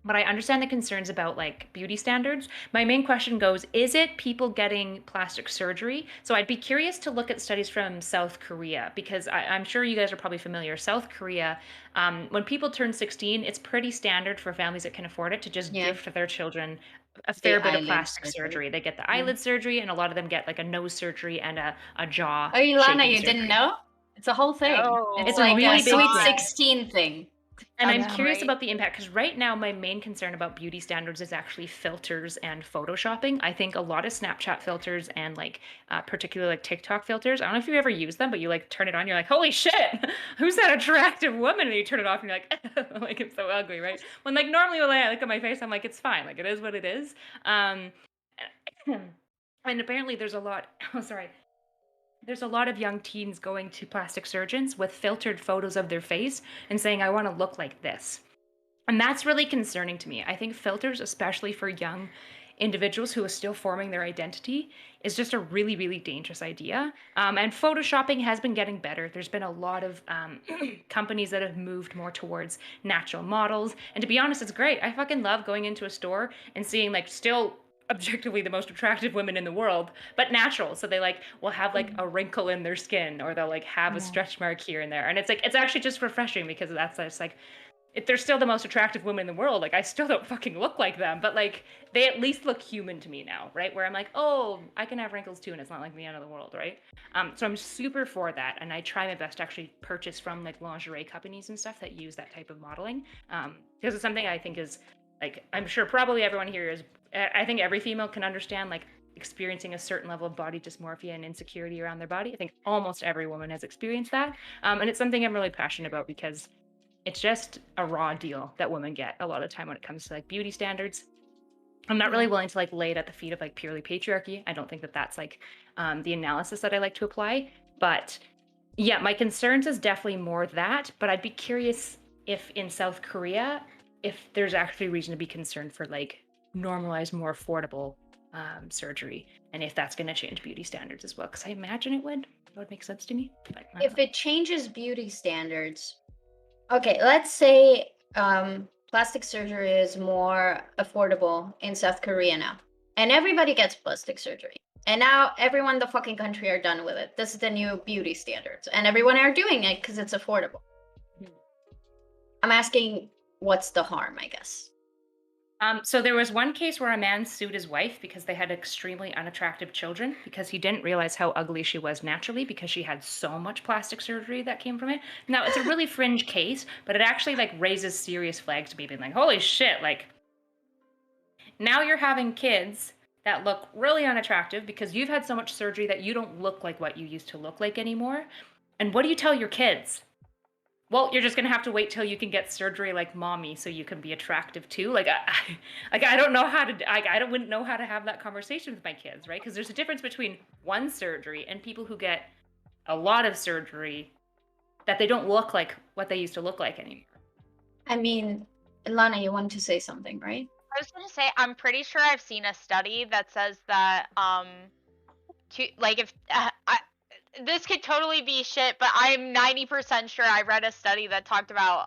But I understand the concerns about like beauty standards. My main question goes, is it people getting plastic surgery? So I'd be curious to look at studies from South Korea because I'm sure you guys are probably familiar. South Korea, when people turn 16, it's pretty standard for families that can afford it to just Yeah. gift their children a fair bit of eyelid plastic surgery. surgery. They get the Yeah. eyelid surgery, and a lot of them get like a nose surgery and a jaw Oh, Ilana, shaping you didn't surgery. know? It's a whole thing. No. It's a like really a big Sweet thing. 16 thing. And I'm Yeah. curious Right. about the impact because right now my main concern about beauty standards is actually filters and photoshopping. I think a lot of Snapchat filters and like particularly like TikTok filters. I don't know if you ever use them, but you like turn it on, you're like, holy shit, who's that attractive woman? And you turn it off and you're like, like it's so ugly, right? When like normally when I look at my face, I'm like, it's fine, like it is what it is. Um, and apparently there's a lot. Oh, sorry. There's a lot of young teens going to plastic surgeons with filtered photos of their face and saying, I want to look like this. And that's really concerning to me. I think filters, especially for young individuals who are still forming their identity, is just a really, really dangerous idea. And photoshopping has been getting better. There's been a lot of companies that have moved more towards natural models. And to be honest, it's great. I fucking love going into a store and seeing like still objectively the most attractive women in the world, but natural. So they like will have like a wrinkle in their skin, or they'll like have a stretch mark here and there. And it's like it's actually just refreshing because that's just like if they're still the most attractive women in the world, like I still don't fucking look like them, but like they at least look human to me now, right? Where I'm like, oh, I can have wrinkles too, and it's not like the end of the world, right? So I'm super for that, and I try my best to actually purchase from like lingerie companies and stuff that use that type of modeling, because it's something I think is like I'm sure probably everyone here is. I think every female can understand like experiencing a certain level of body dysmorphia and insecurity around their body. I think almost every woman has experienced that, and it's something I'm really passionate about because it's just a raw deal that women get a lot of time when it comes to like beauty standards. I'm not really willing to like lay it at the feet of like purely patriarchy. I don't think that that's like the analysis that I like to apply. But yeah, my concerns is definitely more that. But I'd be curious if in South Korea, if there's actually reason to be concerned for like normalized, more affordable surgery, and if that's going to change beauty standards as well. Because I imagine it would. That would make sense to me. But I don't If know. it changes beauty standards, okay, let's say plastic surgery is more affordable in South Korea now, and everybody gets plastic surgery. And now everyone in the fucking country are done with it. This is the new beauty standards, and everyone are doing it because it's affordable. I'm asking, what's the harm, I guess? So there was one case where a man sued his wife because they had extremely unattractive children because he didn't realize how ugly she was naturally because she had so much plastic surgery that came from it. Now it's a really fringe case, but it actually like raises serious flags to me being like, holy shit, like now you're having kids that look really unattractive because you've had so much surgery that you don't look like what you used to look like anymore. And what do you tell your kids? Well, you're just gonna have to wait till you can get surgery like mommy, so you can be attractive too. Like, I don't know how to. I wouldn't know how to have that conversation with my kids, right? Because there's a difference between one surgery and people who get a lot of surgery that they don't look like what they used to look like anymore. I mean, Lana, you want to say something, right? I was gonna say I'm pretty sure I've seen a study that says that to like if this could totally be shit, but I'm 90% sure I read a study that talked about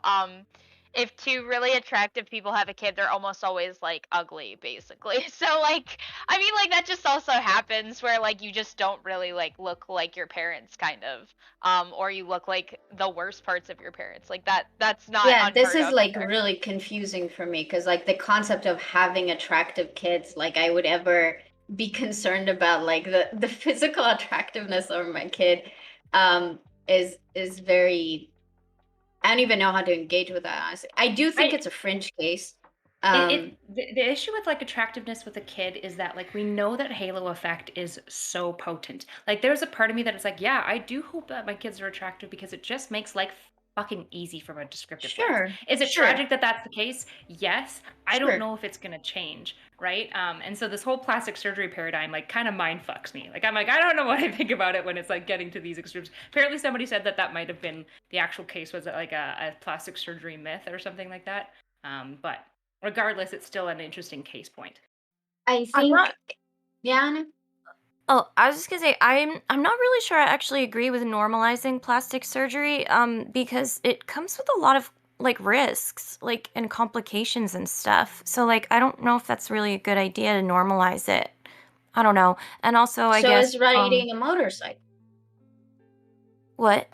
if two really attractive people have a kid, they're almost always like ugly, basically. So like I mean like that just also happens where like you just don't really like look like your parents kind of. Or you look like the worst parts of your parents. Like that's not Yeah, this unheard is of like either. really confusing for me because like the concept of having attractive kids, like I would ever be concerned about like the physical attractiveness of my kid is very, I don't even know how to engage with that, honestly. I do think I it's a fringe case. the issue with like attractiveness with a kid is that like we know that halo effect is so potent. Like there's a part of me that is like, yeah, I do hope that my kids are attractive because it just makes life fucking easy from a descriptive lens. Sure, Is it sure, tragic that that's the case? Yes. I don't sure. know if it's gonna change, right? And so this whole plastic surgery paradigm like kind of mind fucks me. Like I'm like I don't know what I think about it when it's like getting to these extremes. Apparently somebody said that that might have been the actual case was like a plastic surgery myth or something like that. But regardless, it's still an interesting case point. I I'm think, not. yeah, Anna? Oh, I was just gonna say I'm not really sure I actually agree with normalizing plastic surgery, because it comes with a lot of like risks, like and complications and stuff. So like I don't know if that's really a good idea to normalize it. I don't know. And also I So guess is riding a motorcycle. what?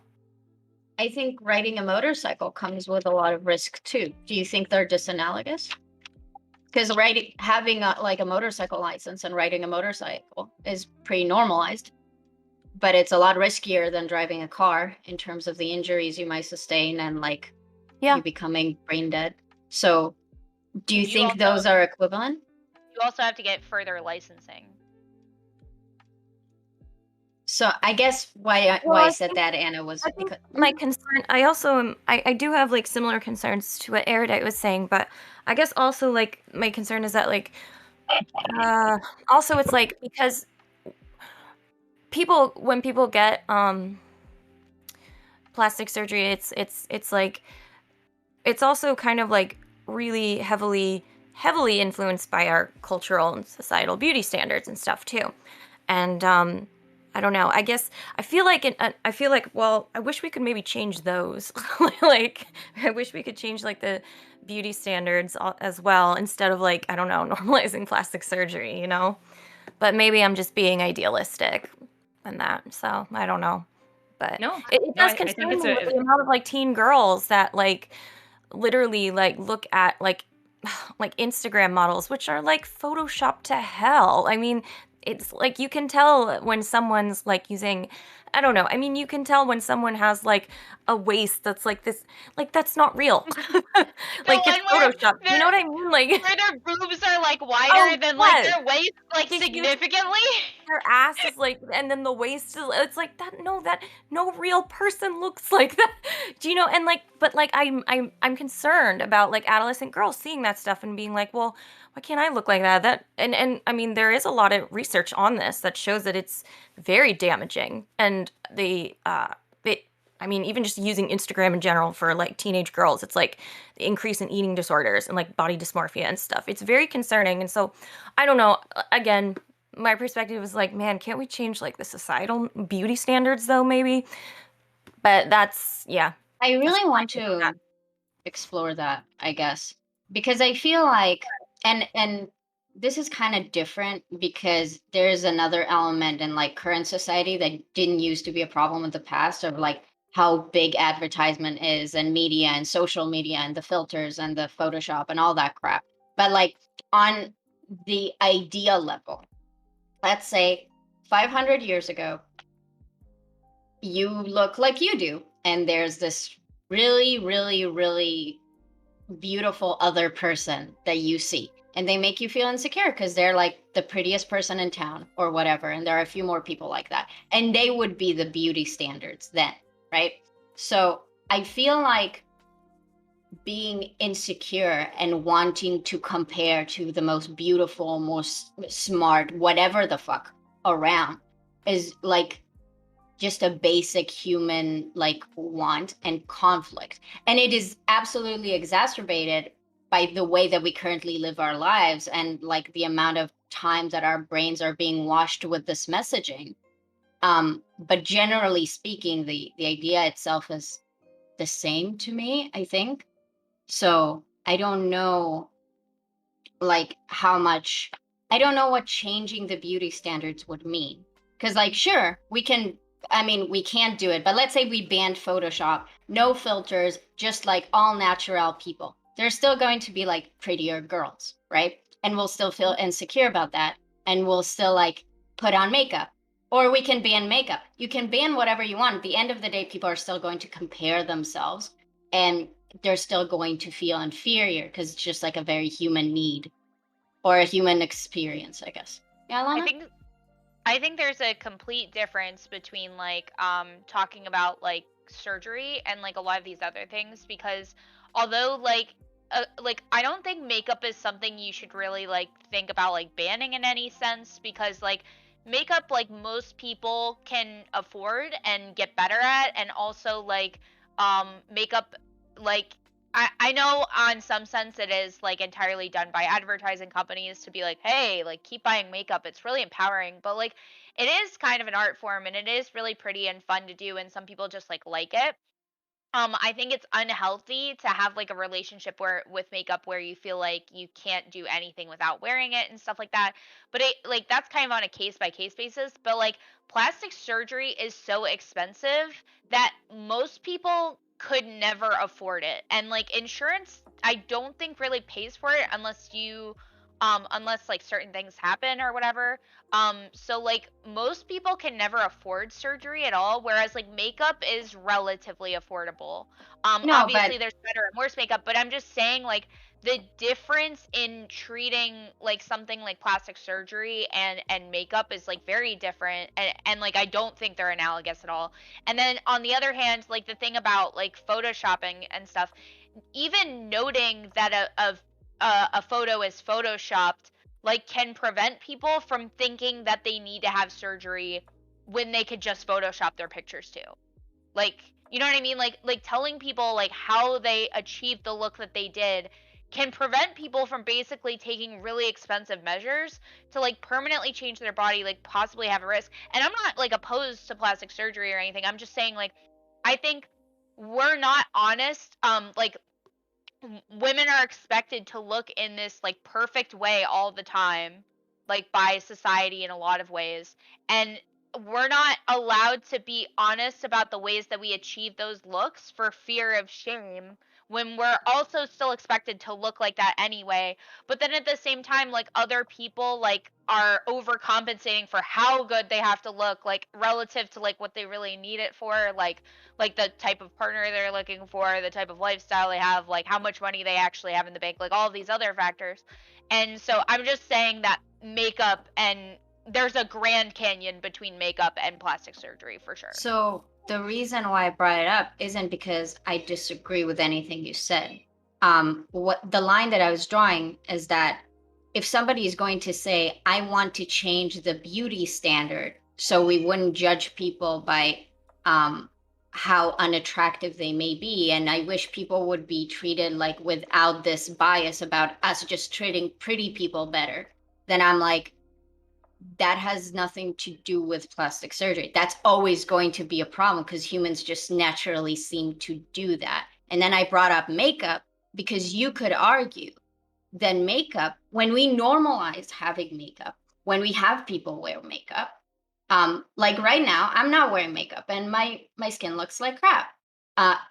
I think riding a motorcycle comes with a lot of risk too. Do you think they're disanalogous? because having like a motorcycle license and riding a motorcycle is pretty normalized, but it's a lot riskier than driving a car in terms of the injuries you might sustain and like Yeah. you becoming brain dead. So do you And think those are equivalent? You also have to get further licensing. So I guess why Well, I I said think- that, Anna, was I think because my concern, I also I do have like similar concerns to what Erudite was saying, but I guess also like my concern is that like also it's like because when people get plastic surgery, it's like it's also kind of like really heavily influenced by our cultural and societal beauty standards and stuff too. And I don't know. I guess I feel like well, I wish we could maybe change those. Like I wish we could change like the beauty standards as well instead of like I don't know, normalizing plastic surgery, you know? But maybe I'm just being idealistic in that. So, I don't know. But No, it no, does I concern think it's me with the amount of like teen girls that like literally like look at like Instagram models, which are like photoshopped to hell. I mean, it's like you can tell when someone's like using, I don't know. I mean, you can tell when someone has like a waist that's like this, like that's not real. Like it's one where photoshopped. You know what I mean? Like where their boobs are like wider Oh, than like yes. their waist, like Like a huge significantly. their ass is like, and then the waist is. It's like that no real person looks like that. Do you know? And like, but like, I'm concerned about like adolescent girls seeing that stuff and being like, well, why can't I look like that? And I mean, there is a lot of research on this that shows that it's very damaging, and it. I mean, even just using Instagram in general for like teenage girls, it's like the increase in eating disorders and like body dysmorphia and stuff. It's very concerning. And so, I don't know. Again, my perspective is like, man, can't we change like the societal beauty standards though, maybe? But that's, yeah. I really That's want my take on that. to explore that, I guess, because I feel like, and this is kind of different because there's another element in like current society that didn't used to be a problem in the past of like how big advertisement is and media and social media and the filters and the Photoshop and all that crap. But like on the idea level, let's say 500 years ago, you look like you do, and there's this really, really, really beautiful other person that you see, and they make you feel insecure because they're like the prettiest person in town or whatever, and there are a few more people like that, and they would be the beauty standards then, right? So I feel like being insecure and wanting to compare to the most beautiful, most smart, whatever the fuck around is like just a basic human like want and conflict. And it is absolutely exacerbated by the way that we currently live our lives and like the amount of times that our brains are being washed with this messaging. But generally speaking, the idea itself is the same to me, I think. So I don't know like how much I don't know what changing the beauty standards would mean. Cuz like sure, we can't do it, but let's say we banned Photoshop, no filters, just like all natural people. There's still going to be like prettier girls, right? And we'll still feel insecure about that and we'll still like put on makeup. Or we can ban makeup. You can ban whatever you want. At the end of the day, people are still going to compare themselves and they're still going to feel inferior because it's just like a very human need or a human experience, I guess. Yeah, Lana? I think there's a complete difference between like talking about like surgery and like a lot of these other things, because although like I don't think makeup is something you should really like think about like banning in any sense, because like makeup like most people can afford and get better at, and also like makeup like I know on some sense it is like entirely done by advertising companies to be like, hey, like keep buying makeup. It's really empowering. But like it is kind of an art form and it is really pretty and fun to do, and some people just like it. I think it's unhealthy to have like a relationship where with makeup where you feel like you can't do anything without wearing it and stuff like that. But it like that's kind of on a case by case basis. But like plastic surgery is so expensive that most people could never afford it. And like insurance I don't think really pays for it unless you unless like certain things happen or whatever. So like most people can never afford surgery at all, whereas like makeup is relatively affordable. No, but Obviously there's better and worse makeup, but I'm just saying like the difference in treating like something like plastic surgery and makeup is like very different, and like I don't think they're analogous at all. And then on the other hand, like the thing about like photoshopping and stuff, even noting that a photo is photoshopped like can prevent people from thinking that they need to have surgery when they could just photoshop their pictures too. Like, you know what I mean? Like telling people like how they achieved the look that they did can prevent people from basically taking really expensive measures to like permanently change their body, like possibly have a risk. And I'm not like opposed to plastic surgery or anything. I'm just saying like I think we're not honest. Like women are expected to look in this like perfect way all the time, like by society in a lot of ways, and we're not allowed to be honest about the ways that we achieve those looks for fear of shame, when we're also still expected to look like that anyway. But then at the same time, like other people like are overcompensating for how good they have to look, like relative to like what they really need it for, like the type of partner they're looking for, the type of lifestyle they have, like how much money they actually have in the bank, like all of these other factors. And so I'm just saying that makeup, and there's a grand canyon between makeup and plastic surgery for sure. so the reason why I brought it up isn't because I disagree with anything you said. What the line that I was drawing is that if somebody is going to say, I want to change the beauty standard so we wouldn't judge people by how unattractive they may be, and I wish people would be treated like without this bias about us just treating pretty people better, then I'm like, that has nothing to do with plastic surgery. That's always going to be a problem because humans just naturally seem to do that. And then I brought up makeup because you could argue that makeup, when we normalize having makeup, when we have people wear makeup, like right now, I'm not wearing makeup and my skin looks like crap.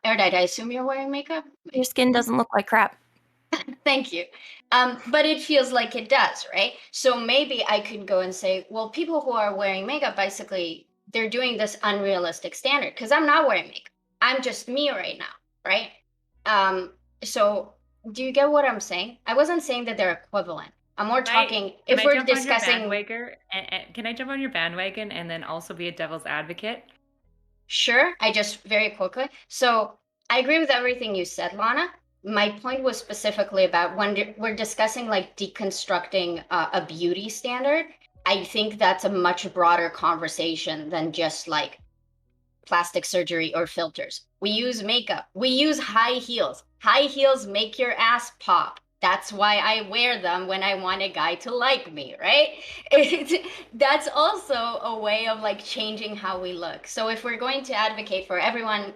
Erudite, I assume you're wearing makeup? Your skin doesn't look like crap. Thank you. But it feels like it does, right? So maybe I could go and say, well, people who are wearing makeup, basically, they're doing this unrealistic standard because I'm not wearing makeup. I'm just me right now, right? So do you get what I'm saying? I wasn't saying that they're equivalent. I'm more talking, Can if I we're jump on your discussing, bandwagon? Can I jump on your bandwagon and then also be a devil's advocate? sure, I just very quickly. So I agree with everything you said, Lana. My point was specifically about when we're discussing like deconstructing a beauty standard. I think that's a much broader conversation than just like plastic surgery or filters. We use makeup. We use high heels. High heels make your ass pop. That's why I wear them when I want a guy to like me, right? That's also a way of like changing how we look. So if we're going to advocate for everyone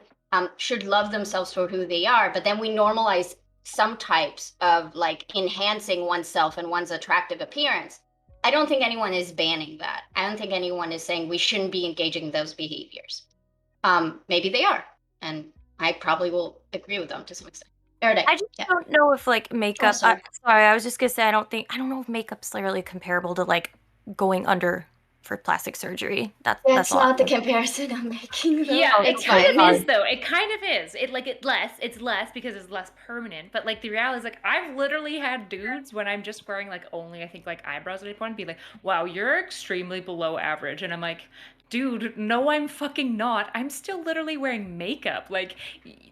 should love themselves for who they are, but then we normalize some types of like enhancing oneself and one's attractive appearance, I don't think anyone is banning that. I don't think anyone is saying we shouldn't be engaging in those behaviors. Maybe they are, and I probably will agree with them to some extent. Erudite, I just yeah. don't know if like makeup. sorry. Sorry, I was just gonna say I don't know if makeup's really comparable to like going under for plastic surgery. That's all. not the comparison I'm making, though. Yeah, It's it kind of fine. is though. It kind of is. It's less because it's less permanent. But like the reality is like I've literally had dudes when I'm just wearing like only I think like eyebrows at a point be like, wow, you're extremely below average. And I'm like, dude, no, I'm fucking not. I'm still literally wearing makeup. Like,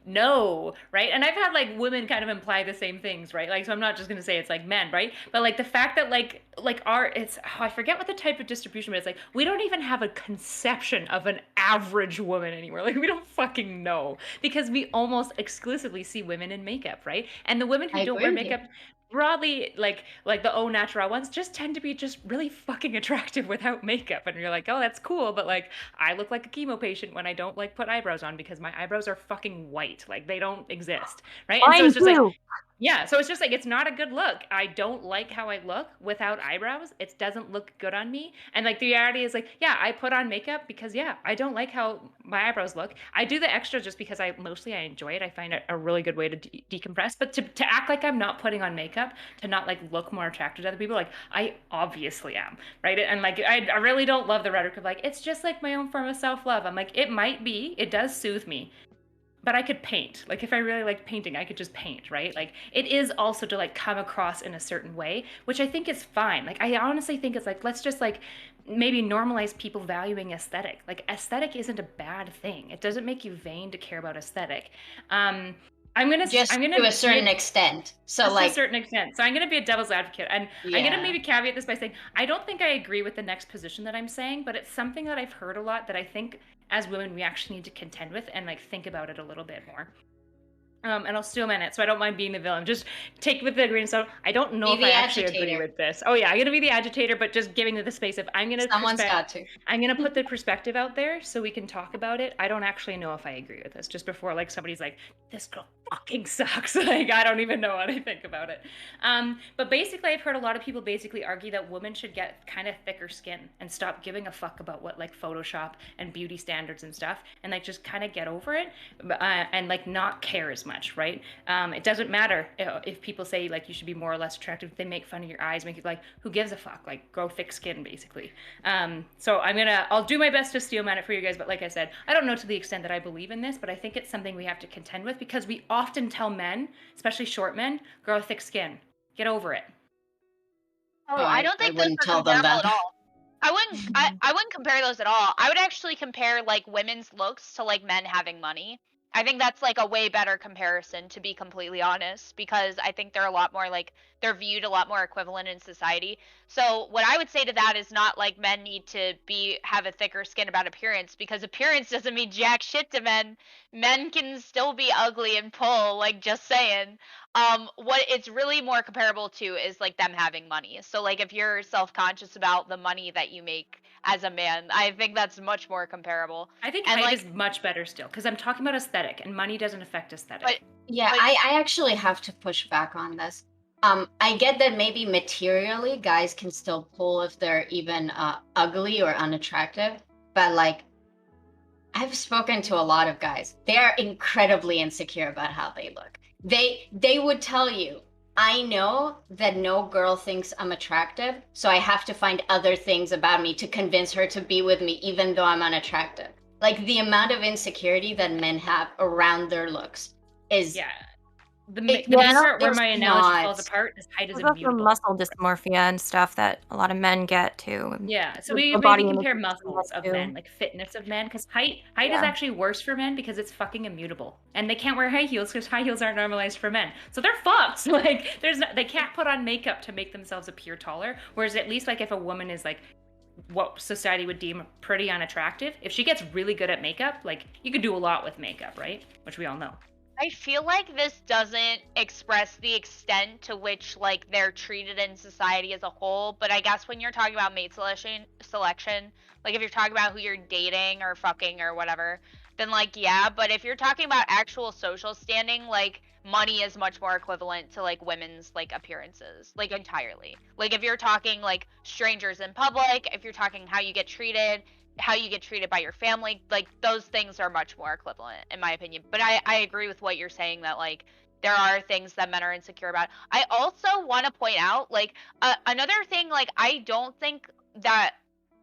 no, right? And I've had like women kind of imply the same things, right? Like, so I'm not just gonna say it's like men, right? But like the fact that like our it's I forget what the type of distribution, but it's like we don't even have a conception of an average woman anywhere. Like we don't fucking know because we almost exclusively see women in makeup, right? And the women who I don't agree wear with you. makeup broadly like the au natural ones just tend to be just really fucking attractive without makeup, and you're like, oh, that's cool, but like I look like a chemo patient when I don't like put eyebrows on because my eyebrows are fucking white, like they don't exist, right? And so Mine it's just like too. Yeah, so it's just like it's not a good look. I don't like how I look without eyebrows. It doesn't look good on me. And like the reality is like, yeah, I put on makeup because yeah, I don't like how my eyebrows look. I do the extra just because I enjoy it. I find it a really good way to decompress. But to act like I'm not putting on makeup, to not like look more attractive to other people, like I obviously am, right? And like I really don't love the rhetoric of like it's just like my own form of self-love. I'm like it might be, it does soothe me, but I could paint. Like if I really like painting, I could just paint, right? Like it is also to like come across in a certain way, which I think is fine. Like I honestly think it's like let's just like maybe normalize people valuing aesthetic. Like aesthetic isn't a bad thing. It doesn't make you vain to care about aesthetic. Just I'm to gonna a certain extent. So just to a like, certain extent. So I'm going to be a devil's advocate, and I'm going to yeah. maybe caveat this by saying I don't think I agree with the next position that I'm saying, but it's something that I've heard a lot that I think as women we actually need to contend with and like think about it a little bit more. And I'll still man it, so I don't mind being the villain. Just take with the grain of salt. I don't know Be if the I actually agree agitator. with this. Oh yeah, I'm gonna be the agitator, but just giving it the space of Someone's got to. I'm gonna put the perspective out there so we can talk about it. I don't actually know if I agree with this. Just before like somebody's like, this girl fucking sucks. Like I don't even know what I think about it. But basically, I've heard a lot of people basically argue that women should get kind of thicker skin and stop giving a fuck about what like Photoshop and beauty standards and stuff, and like just kind of get over it and like not care as much, right? It doesn't matter if people say like you should be more or less attractive. If they make fun of your eyes, make it like who gives a fuck? Like grow thick skin, basically. So I'll do my best to steel man it for you guys. But like I said, I don't know to the extent that I believe in this, but I think it's something we have to contend with because we often tell men, especially short men, grow thick skin. Get over it. Oh, Oh, I don't I think those wouldn't are tell them comparable that. at all. I wouldn't compare those at all. I would actually compare like women's looks to like men having money. I think that's like a way better comparison, to be completely honest, because I think they're a lot more like they're viewed a lot more equivalent in society. So what I would say to that is not like men need to have a thicker skin about appearance, because appearance doesn't mean jack shit to men. Men can still be ugly and pull, like just saying. What it's really more comparable to is like them having money. So like if you're self-conscious about the money that you make as a man, I think that's much more comparable. I think And height like is much better still because I'm talking about aesthetic, and money doesn't affect aesthetic. but Yeah, but I actually have to push back on this. I get that maybe materially guys can still pull if they're even ugly or unattractive, but like I've spoken to a lot of guys. They are incredibly insecure about how they look. They would tell you, I know that no girl thinks I'm attractive, so I have to find other things about me to convince her to be with me even though I'm unattractive. Like the amount of insecurity that men have around their looks is Yeah. The it main Yeah, part where is my analogy not. falls apart is height is There's also immutable. muscle dysmorphia and stuff that a lot of men get too. And Yeah, so the we body maybe image compare is muscles of too. men, like fitness of men, because height is Yeah. actually worse for men because it's fucking immutable, and they can't wear high heels because high heels aren't normalized for men, so they're fucked. Like they can't put on makeup to make themselves appear taller. Whereas at least like if a woman is like what society would deem pretty unattractive, if she gets really good at makeup, like you could do a lot with makeup, right? Which we all know. I feel like this doesn't express the extent to which like they're treated in society as a whole, but I guess when you're talking about mate selection, like if you're talking about who you're dating or fucking or whatever, then like yeah, but if you're talking about actual social standing, like money is much more equivalent to like women's like appearances, like entirely. Like if you're talking like strangers in public, if you're talking how you get treated by your family, like those things are much more equivalent in my opinion. But I agree with what you're saying that like there are things that men are insecure about. I also want to point out like another thing, like I don't think that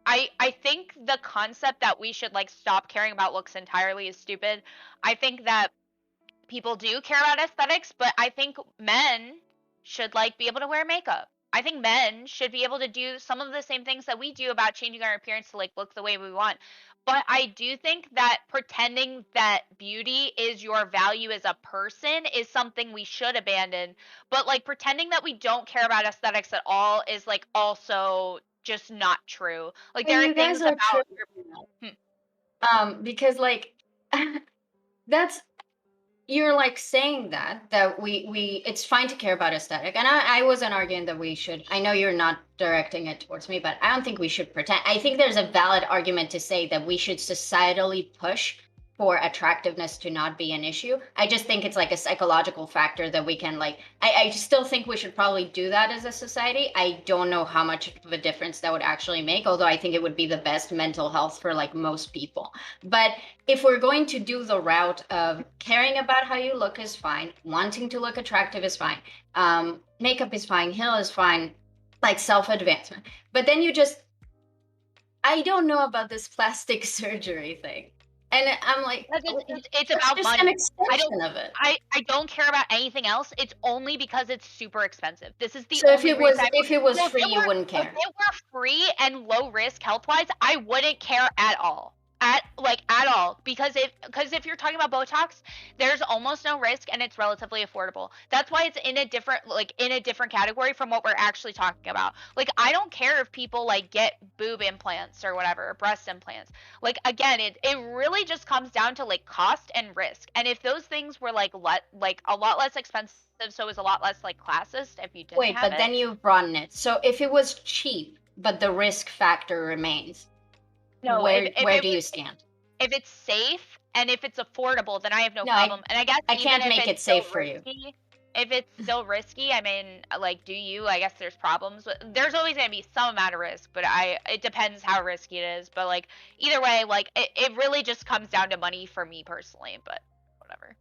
I think the concept that we should like stop caring about looks entirely is stupid. I think that people do care about aesthetics, but I think men should like be able to wear makeup. I think men should be able to do some of the same things that we do about changing our appearance to like look the way we want. But I do think that pretending that beauty is your value as a person is something we should abandon. But like pretending that we don't care about aesthetics at all is like also just not true. Like Well, there are you things guys are about true. Because like that's you're like saying that we it's fine to care about aesthetic, and I wasn't arguing that we should. I know you're not directing it towards me, but I don't think we should pretend. I think there's a valid argument to say that we should societally push for attractiveness to not be an issue. I just think it's like a psychological factor that we can like, I still think we should probably do that as a society. I don't know how much of a difference that would actually make, although I think it would be the best mental health for like most people. But if we're going to do the route of caring about how you look is fine, wanting to look attractive is fine, makeup is fine, hair is fine, like self-advancement. But then you just, I don't know about this plastic surgery thing. And I'm like, Because it's that's about just an money. extension of it. I don't care about anything else. It's only because it's super expensive. This is the So only reason. if it was So free, you wouldn't if care. it were free and low risk health wise, I wouldn't care at all. At all. Because if you're talking about Botox, there's almost no risk and it's relatively affordable. That's why it's in a different category from what we're actually talking about. Like, I don't care if people like get boob implants or whatever, or breast implants. Like, again, it really just comes down to like cost and risk. And if those things were like a lot less expensive, so it was a lot less like classist if you didn't Wait, have but then you broaden it. So if it was cheap, but the risk factor remains, no, where if where it do you was stand? if it's safe and if it's affordable, then I have no No, problem. And I guess I even can't if make it it's still safe for you. risky, if it's still risky, I mean, like, do you? I guess there's problems. There's always gonna be some amount of risk, but it depends how risky it is. But like either way, like it really just comes down to money for me personally. But whatever.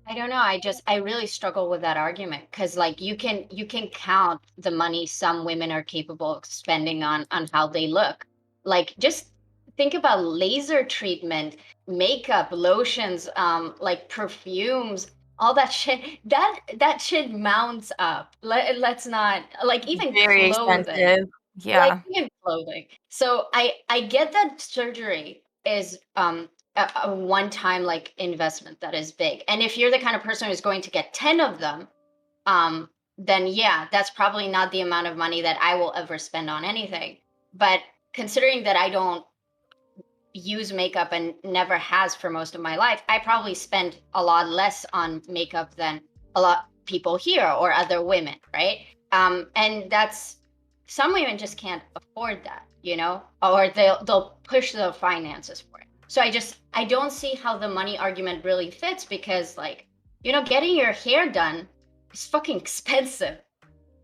I don't know. I really struggle with that argument because like you can count the money some women are capable of spending on how they look. Like just think about laser treatment, makeup, lotions, like perfumes, all that shit. That shit mounts up. Let's not like even Very clothing. expensive. Like Yeah. even clothing. So I get that surgery is a one-time like investment that is big. And if you're the kind of person who's going to get 10 of them, then yeah, that's probably not the amount of money that I will ever spend on anything. But considering that I don't use makeup and never has for most of my life, I probably spend a lot less on makeup than a lot people here or other women, right? And that's some women just can't afford that, or they'll push the finances for it. So I don't see how the money argument really fits because like, getting your hair done is fucking expensive.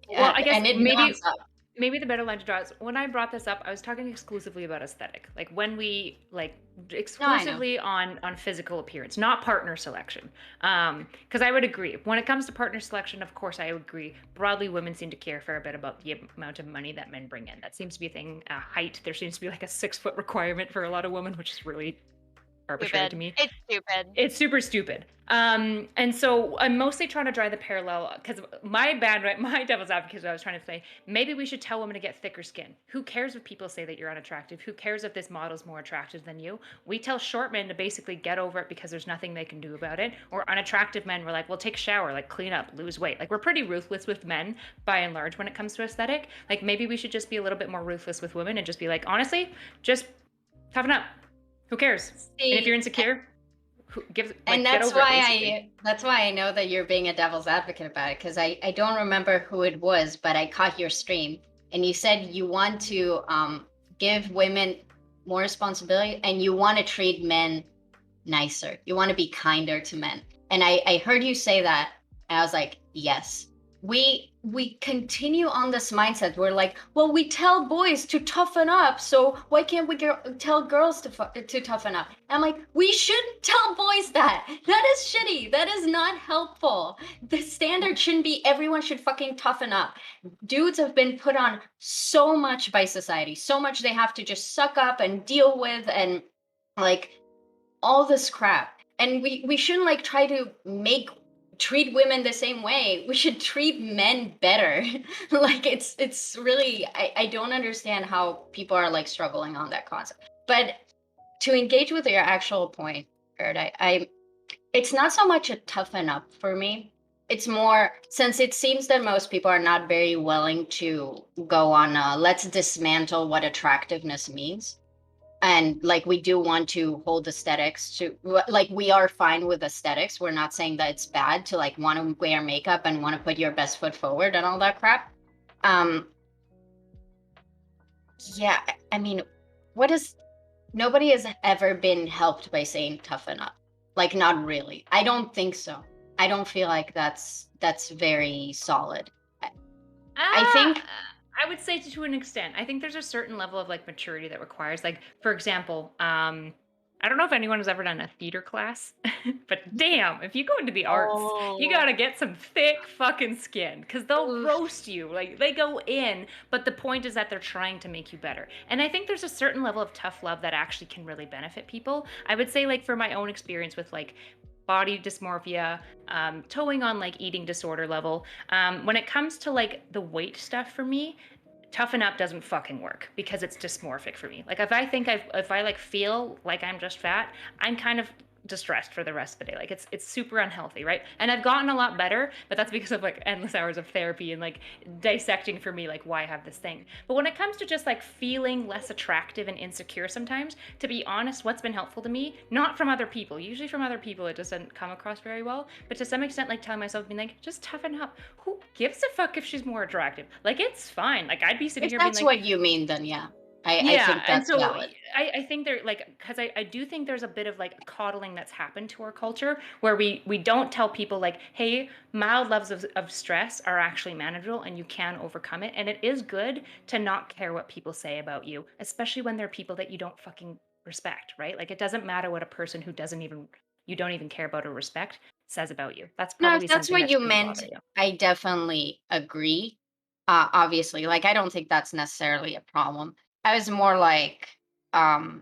Well, I guess and it maybe mounts up. maybe the better line to draw is when I brought this up, I was talking exclusively about aesthetic. Like when we like exclusively on physical appearance, not partner selection. Because I would agree. When it comes to partner selection, of course I would agree. Broadly, women seem to care a fair bit about the amount of money that men bring in. That seems to be a thing. Height, there seems to be like a 6-foot requirement for a lot of women, which is really arbitrary to me. It's stupid. It's super stupid. And so I'm mostly trying to draw the parallel because my devil's advocate is what I was trying to say. Maybe we should tell women to get thicker skin. Who cares if people say that you're unattractive? Who cares if this model's more attractive than you? We tell short men to basically get over it because there's nothing they can do about it. Or unattractive men, we're like, well, take a shower, like clean up, lose weight. Like we're pretty ruthless with men by and large when it comes to aesthetic. Like maybe we should just be a little bit more ruthless with women and just be like, honestly, just toughen up. Who cares? See, and if you're insecure, and that's why I know that you're being a devil's advocate about it because I don't remember who it was, but I caught your stream and you said you want to give women more responsibility and you want to treat men nicer. You want to be kinder to men. And I heard you say that and I was like, yes. We continue on this mindset. We're like, well, we tell boys to toughen up, so why can't we tell girls to toughen up? And I'm like, we shouldn't tell boys that. That is shitty. That is not helpful. The standard shouldn't be everyone should fucking toughen up. Dudes have been put on so much by society, so much they have to just suck up and deal with, and like all this crap. And we shouldn't like try to treat women the same way. We should treat men better. Like it's really I don't understand how people are like struggling on that concept. But to engage with your actual point, Kurt, I it's not so much a toughen up for me. It's more since it seems that most people are not very willing to go on let's dismantle what attractiveness means. And like we do want to hold aesthetics to like we are fine with aesthetics. We're not saying that it's bad to like want to wear makeup and want to put your best foot forward and all that crap. Yeah, I mean, nobody has ever been helped by saying toughen up. Like, not really. I don't think so. I don't feel like that's very solid. I Ah, think I would say to an extent. I think there's a certain level of like maturity that requires, like, for example, I don't know if anyone has ever done a theater class, but damn, if you go into the arts, you oh, gotta get some thick fucking skin because they'll oof. roast you. Like, they go in, but the point is that they're trying to make you better. And I think there's a certain level of tough love that actually can really benefit people. I would say, like, for my own experience with like body dysmorphia, towing on like eating disorder level. When it comes to like the weight stuff for me, toughen up doesn't fucking work because it's dysmorphic for me. Like if I like feel like I'm just fat, I'm kind of distressed for the rest of the day. Like it's super unhealthy, right? And I've gotten a lot better, but that's because of like endless hours of therapy and like dissecting for me like why I have this thing. But when it comes to just like feeling less attractive and insecure sometimes, to be honest, what's been helpful to me, not from other people. Usually from other people it doesn't come across very well, but to some extent like telling myself being like just toughen up. Who gives a fuck if she's more attractive? Like it's fine. Like I'd be sitting If here being that's like, what you mean, then yeah, I yeah, think and that's so valid. I think there like because I do think there's a bit of like coddling that's happened to our culture where we don't tell people like, hey, mild levels of stress are actually manageable and you can overcome it. And it is good to not care what people say about you, especially when they're people that you don't fucking respect, right? Like it doesn't matter what a person who doesn't even you don't even care about or respect says about you. That's No, if probably that's something what that you shouldn't meant, bother you. I definitely agree. Obviously, like I don't think that's necessarily a problem. I was more um,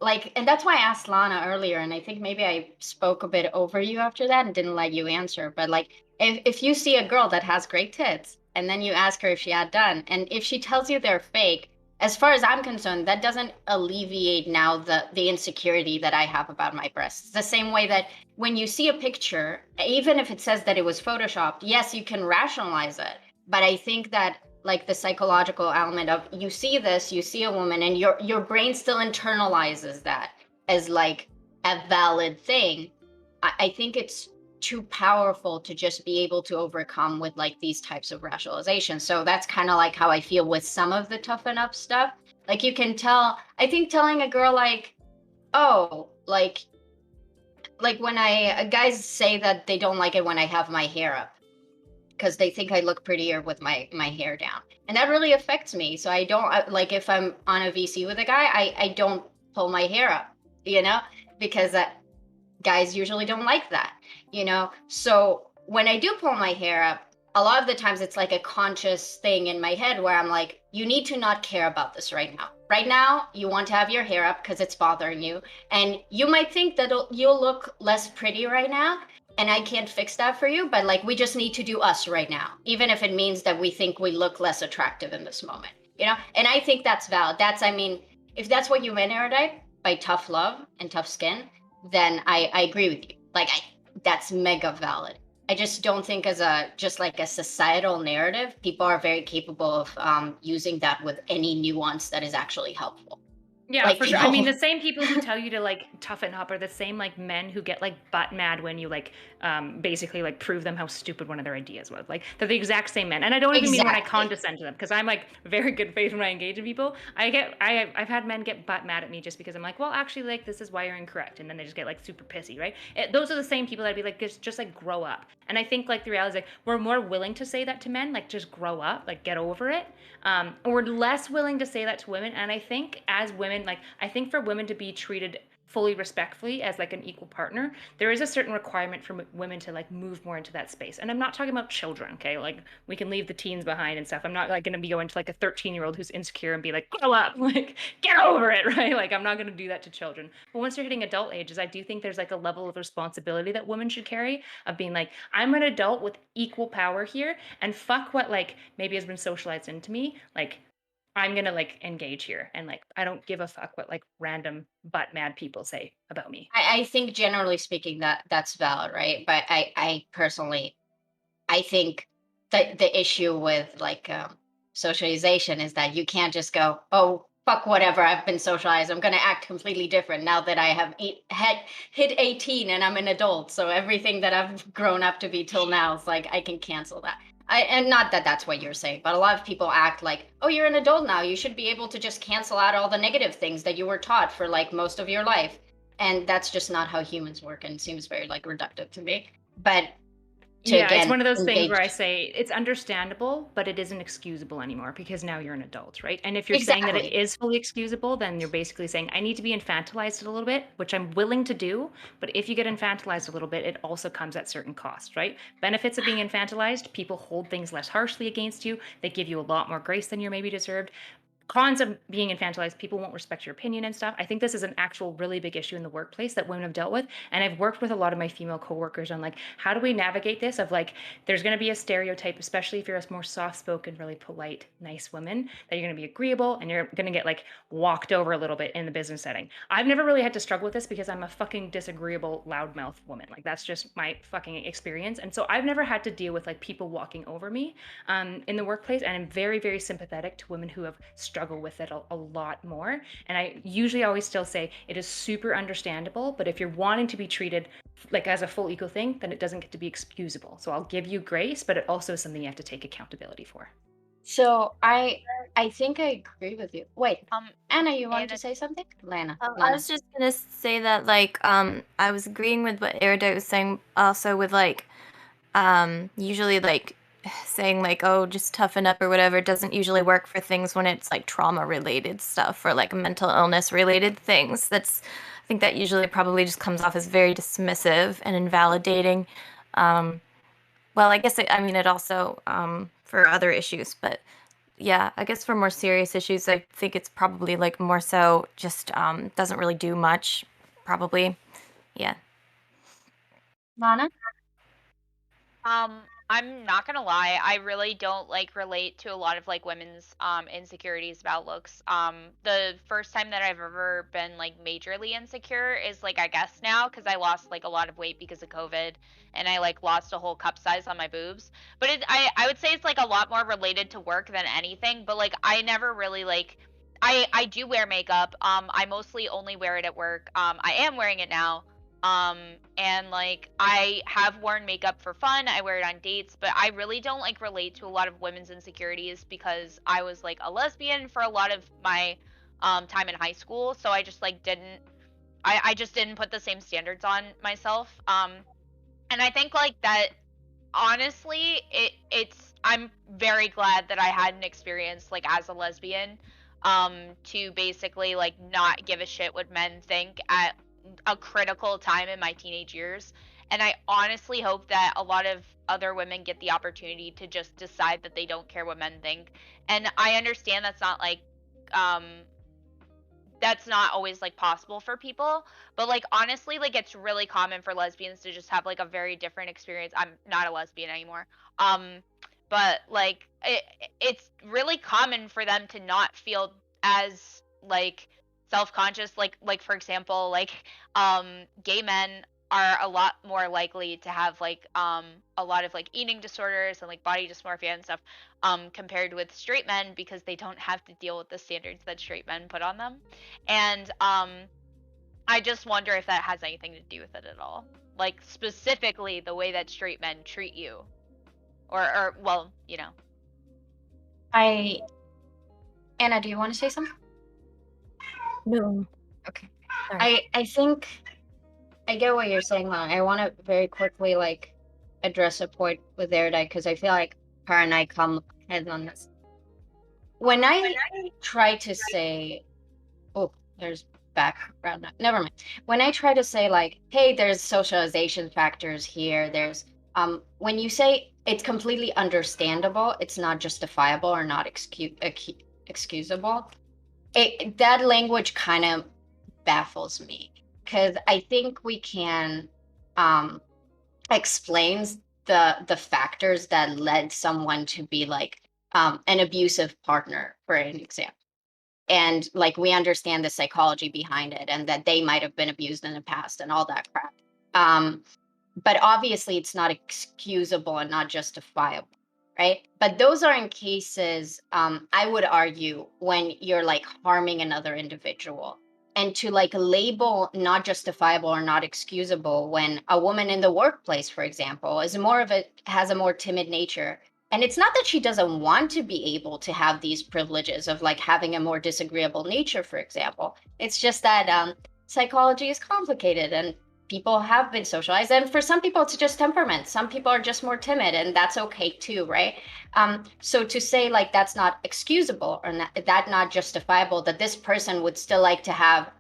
like, and that's why I asked Lana earlier, and I think maybe I spoke a bit over you after that and didn't let you answer. But like, if you see a girl that has great tits, and then you ask her if she had done, and if she tells you they're fake, as far as I'm concerned, that doesn't alleviate now the insecurity that I have about my breasts. The same way that when you see a picture, even if it says that it was photoshopped, yes, you can rationalize it. But I think that like the psychological element of you see this, you see a woman, and your brain still internalizes that as like a valid thing. I think it's too powerful to just be able to overcome with like these types of rationalizations. So that's kind of like how I feel with some of the toughen up stuff. Like you can tell, I think telling a girl like, oh, like when guys say that they don't like it when I have my hair up because they think I look prettier with my hair down, and that really affects me. So I don't like if I'm on a VC with a guy, I don't pull my hair up, you know, because guys usually don't like that, you know. So when I do pull my hair up, a lot of the times it's like a conscious thing in my head where I'm like, you need to not care about this right now. Right now, you want to have your hair up because it's bothering you. And you might think that you'll look less pretty right now. And I can't fix that for you, but like we just need to do us right now, even if it means that we think we look less attractive in this moment, you know? And I think that's valid. That's, I mean, if that's what you meant, Erudite, by tough love and tough skin, then I agree with you. Like that's mega valid. I just don't think as a just like a societal narrative, people are very capable of using that with any nuance that is actually helpful. Yeah, Like for sure. I mean, people, the same people who tell you to like toughen up are the same like men who get like butt mad when you like basically like prove them how stupid one of their ideas was. Like they're the exact same men. And I don't even mean when I exactly. condescend to them because I'm like very good faith when I engage in people. I've had men get butt mad at me just because I'm like, well, actually, like this is why you're incorrect, and then they just get like super pissy, right? Those are the same people that'd be like, just like grow up. And I think like the reality is like we're more willing to say that to men, like just grow up, like get over it. We're less willing to say that to women. And I think as women, like I think for women to be treated fully respectfully as like an equal partner, there is a certain requirement for women to like move more into that space. And I'm not talking about children, okay? Like we can leave the teens behind and stuff. I'm not like going to be going to like a 13-year-old who's insecure and be like, grow up, like get over it, right? Like I'm not going to do that to children. But once they're hitting adult ages, I do think there's like a level of responsibility that women should carry of being like, I'm an adult with equal power here, and fuck what like maybe has been socialized into me. Like I'm gonna like engage here and like I don't give a fuck what like random butt mad people say about me. I think generally speaking that that's valid, right? But I personally I think that the issue with like socialization is that you can't just go, oh, fuck whatever, I've been socialized. I'm going to act completely different now that I have hit 18 and I'm an adult. So everything that I've grown up to be till now is like, I can cancel that. And not that that's what you're saying, but a lot of people act like, oh, you're an adult now. You should be able to just cancel out all the negative things that you were taught for like most of your life. and that's just not how humans work, and seems very like reductive to me. But to Yeah, it's again one of those things where I engage say it's understandable, but it isn't excusable anymore because now you're an adult, right? And if you're saying that it exactly. is fully excusable, then you're basically saying, I need to be infantilized a little bit, which I'm willing to do. But if you get infantilized a little bit, it also comes at certain costs, right? Benefits of being infantilized, people hold things less harshly against you. They give you a lot more grace than you're maybe deserved. Cons of being infantilized, people won't respect your opinion and stuff. I think this is an actual really big issue in the workplace that women have dealt with. And I've worked with a lot of my female coworkers on like, how do we navigate this of like, there's going to be a stereotype, especially if you're a more soft-spoken, really polite, nice woman, that you're going to be agreeable and you're going to get like walked over a little bit in the business setting. I've never really had to struggle with this because I'm a fucking disagreeable loudmouth woman. Like that's just my fucking experience. And so I've never had to deal with like people walking over me in the workplace. And I'm very, very sympathetic to women who have struggled with it a lot more. And I usually always still say it is super understandable, but if you're wanting to be treated like as a full equal thing, then it doesn't get to be excusable. So I'll give you grace, but it also is something you have to take accountability for. So I think I agree with you. Wait, Anna, you wanted to Anna, say something? Lana. I Lana. was just gonna say that like I was agreeing with what Erudite was saying also with like usually like saying like, oh, just toughen up or whatever doesn't usually work for things when it's like trauma related stuff or like mental illness related things. I think that usually probably just comes off as very dismissive and invalidating. Um, well, I guess I mean it also for other issues, but yeah, I guess for more serious issues, I think it's probably like more so just doesn't really do much, probably. Yeah. Lana? I'm not gonna lie, I really don't like relate to a lot of like women's insecurities about looks. The first time that I've ever been like majorly insecure is like I guess now because I lost like a lot of weight because of COVID and I like lost a whole cup size on my boobs. But I would say it's like a lot more related to work than anything, but like I never really like I do wear makeup. I mostly only wear it at work. I am wearing it now. And like I have worn makeup for fun. I wear it on dates, but I really don't like relate to a lot of women's insecurities because I was like a lesbian for a lot of my time in high school, so I just like didn't I just didn't put the same standards on myself. And I think like that honestly it's I'm very glad that I had an experience like as a lesbian to basically like not give a shit what men think at a critical time in my teenage years. And I honestly hope that a lot of other women get the opportunity to just decide that they don't care what men think. And I understand um that's not always like possible for people, but like honestly like it's really common for lesbians to just have like a very different experience. I'm not a lesbian anymore. um but like it's really common for them to not feel as like self-conscious, like for example like gay men are a lot more likely to have like a lot of like eating disorders and like body dysmorphia and stuff compared with straight men because they don't have to deal with the standards that straight men put on them. And I just wonder if that has anything to do with it at all. Like specifically the way that straight men treat you. Or well, you know. Anna, do you want to say something? No. Okay. Sorry. I think I get what you're saying, Lana. I want to very quickly like address a point with Erudite because I feel like her and I come heads on this. When I try to say, oh, there's background. Never mind. When I try to say like, hey, there's socialization factors here. There's when you say it's completely understandable, it's not justifiable or not excusable. That language kind of baffles me because I think we can explains the factors that led someone to be like an abusive partner, for an example. And like we understand the psychology behind it and that they might have been abused in the past and all that crap. Um, but obviously it's not excusable and not justifiable, right? But those are in cases, I would argue, when you're like harming another individual. And to like label not justifiable or not excusable when a woman in the workplace, for example, is more of a has a more timid nature. And it's not that she doesn't want to be able to have these privileges of like having a more disagreeable nature, for example. It's just that psychology is complicated and people have been socialized, and for some people it's just temperament. Some people are just more timid, and that's okay too, right? So to say like that's not excusable or not justifiable, that this person would still like to have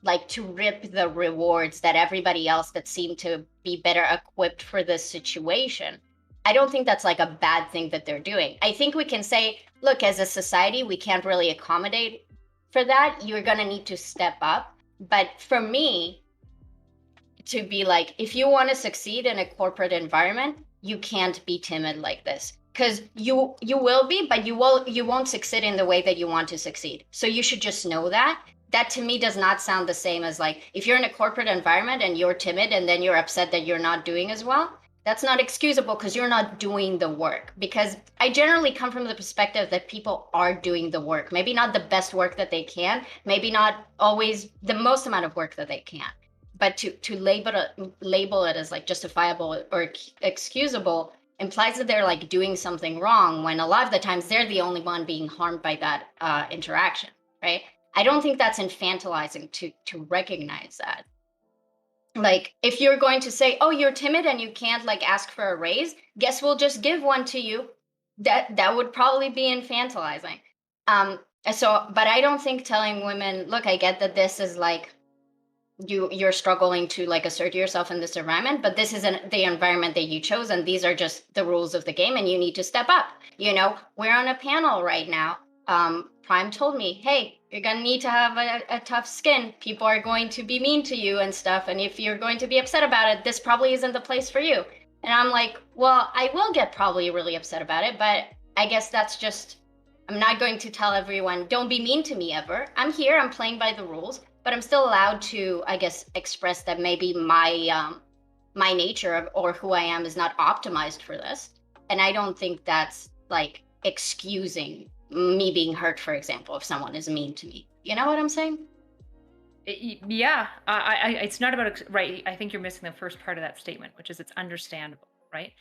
like to rip the rewards that everybody else that seemed to be better equipped for this situation, I don't think that's like a bad thing that they're doing. I think we can say, look, as a society, we can't really accommodate for that. You're going to need to step up. But for me, to be like, if you want to succeed in a corporate environment, you can't be timid like this, because you will be, but you won't succeed in the way that you want to succeed. So you should just know that. That to me does not sound the same as like if you're in a corporate environment and you're timid and then you're upset that you're not doing as well. That's not excusable because you're not doing the work. Because I generally come from the perspective that people are doing the work. Maybe not the best work that they can, maybe not always the most amount of work that they can. But to label it as like justifiable or excusable implies that they're like doing something wrong, when a lot of the times they're the only one being harmed by that interaction, right? I don't think that's infantilizing to recognize that. Like if you're going to say, oh, you're timid and you can't like ask for a raise, guess we'll just give one to you. That would probably be infantilizing. But I don't think telling women, look, I get that this is like you're struggling to like assert yourself in this environment, but this isn't the environment that you chose, and these are just the rules of the game, and you need to step up. You know, we're on a panel right now. Prime told me, hey, you're gonna need to have a tough skin. People are going to be mean to you and stuff, and if you're going to be upset about it, this probably isn't the place for you. And I'm like, well, I will get probably really upset about it, but I guess that's just, I'm not going to tell everyone, don't be mean to me ever. I'm here, I'm playing by the rules, but I'm still allowed to, I guess, express that maybe my nature or who I am is not optimized for this. And I don't think that's like excusing me being hurt, for example, if someone is mean to me. You know what I'm saying? Yeah, it's not about right. I think you're missing the first part of that statement, which is it's understandable, right?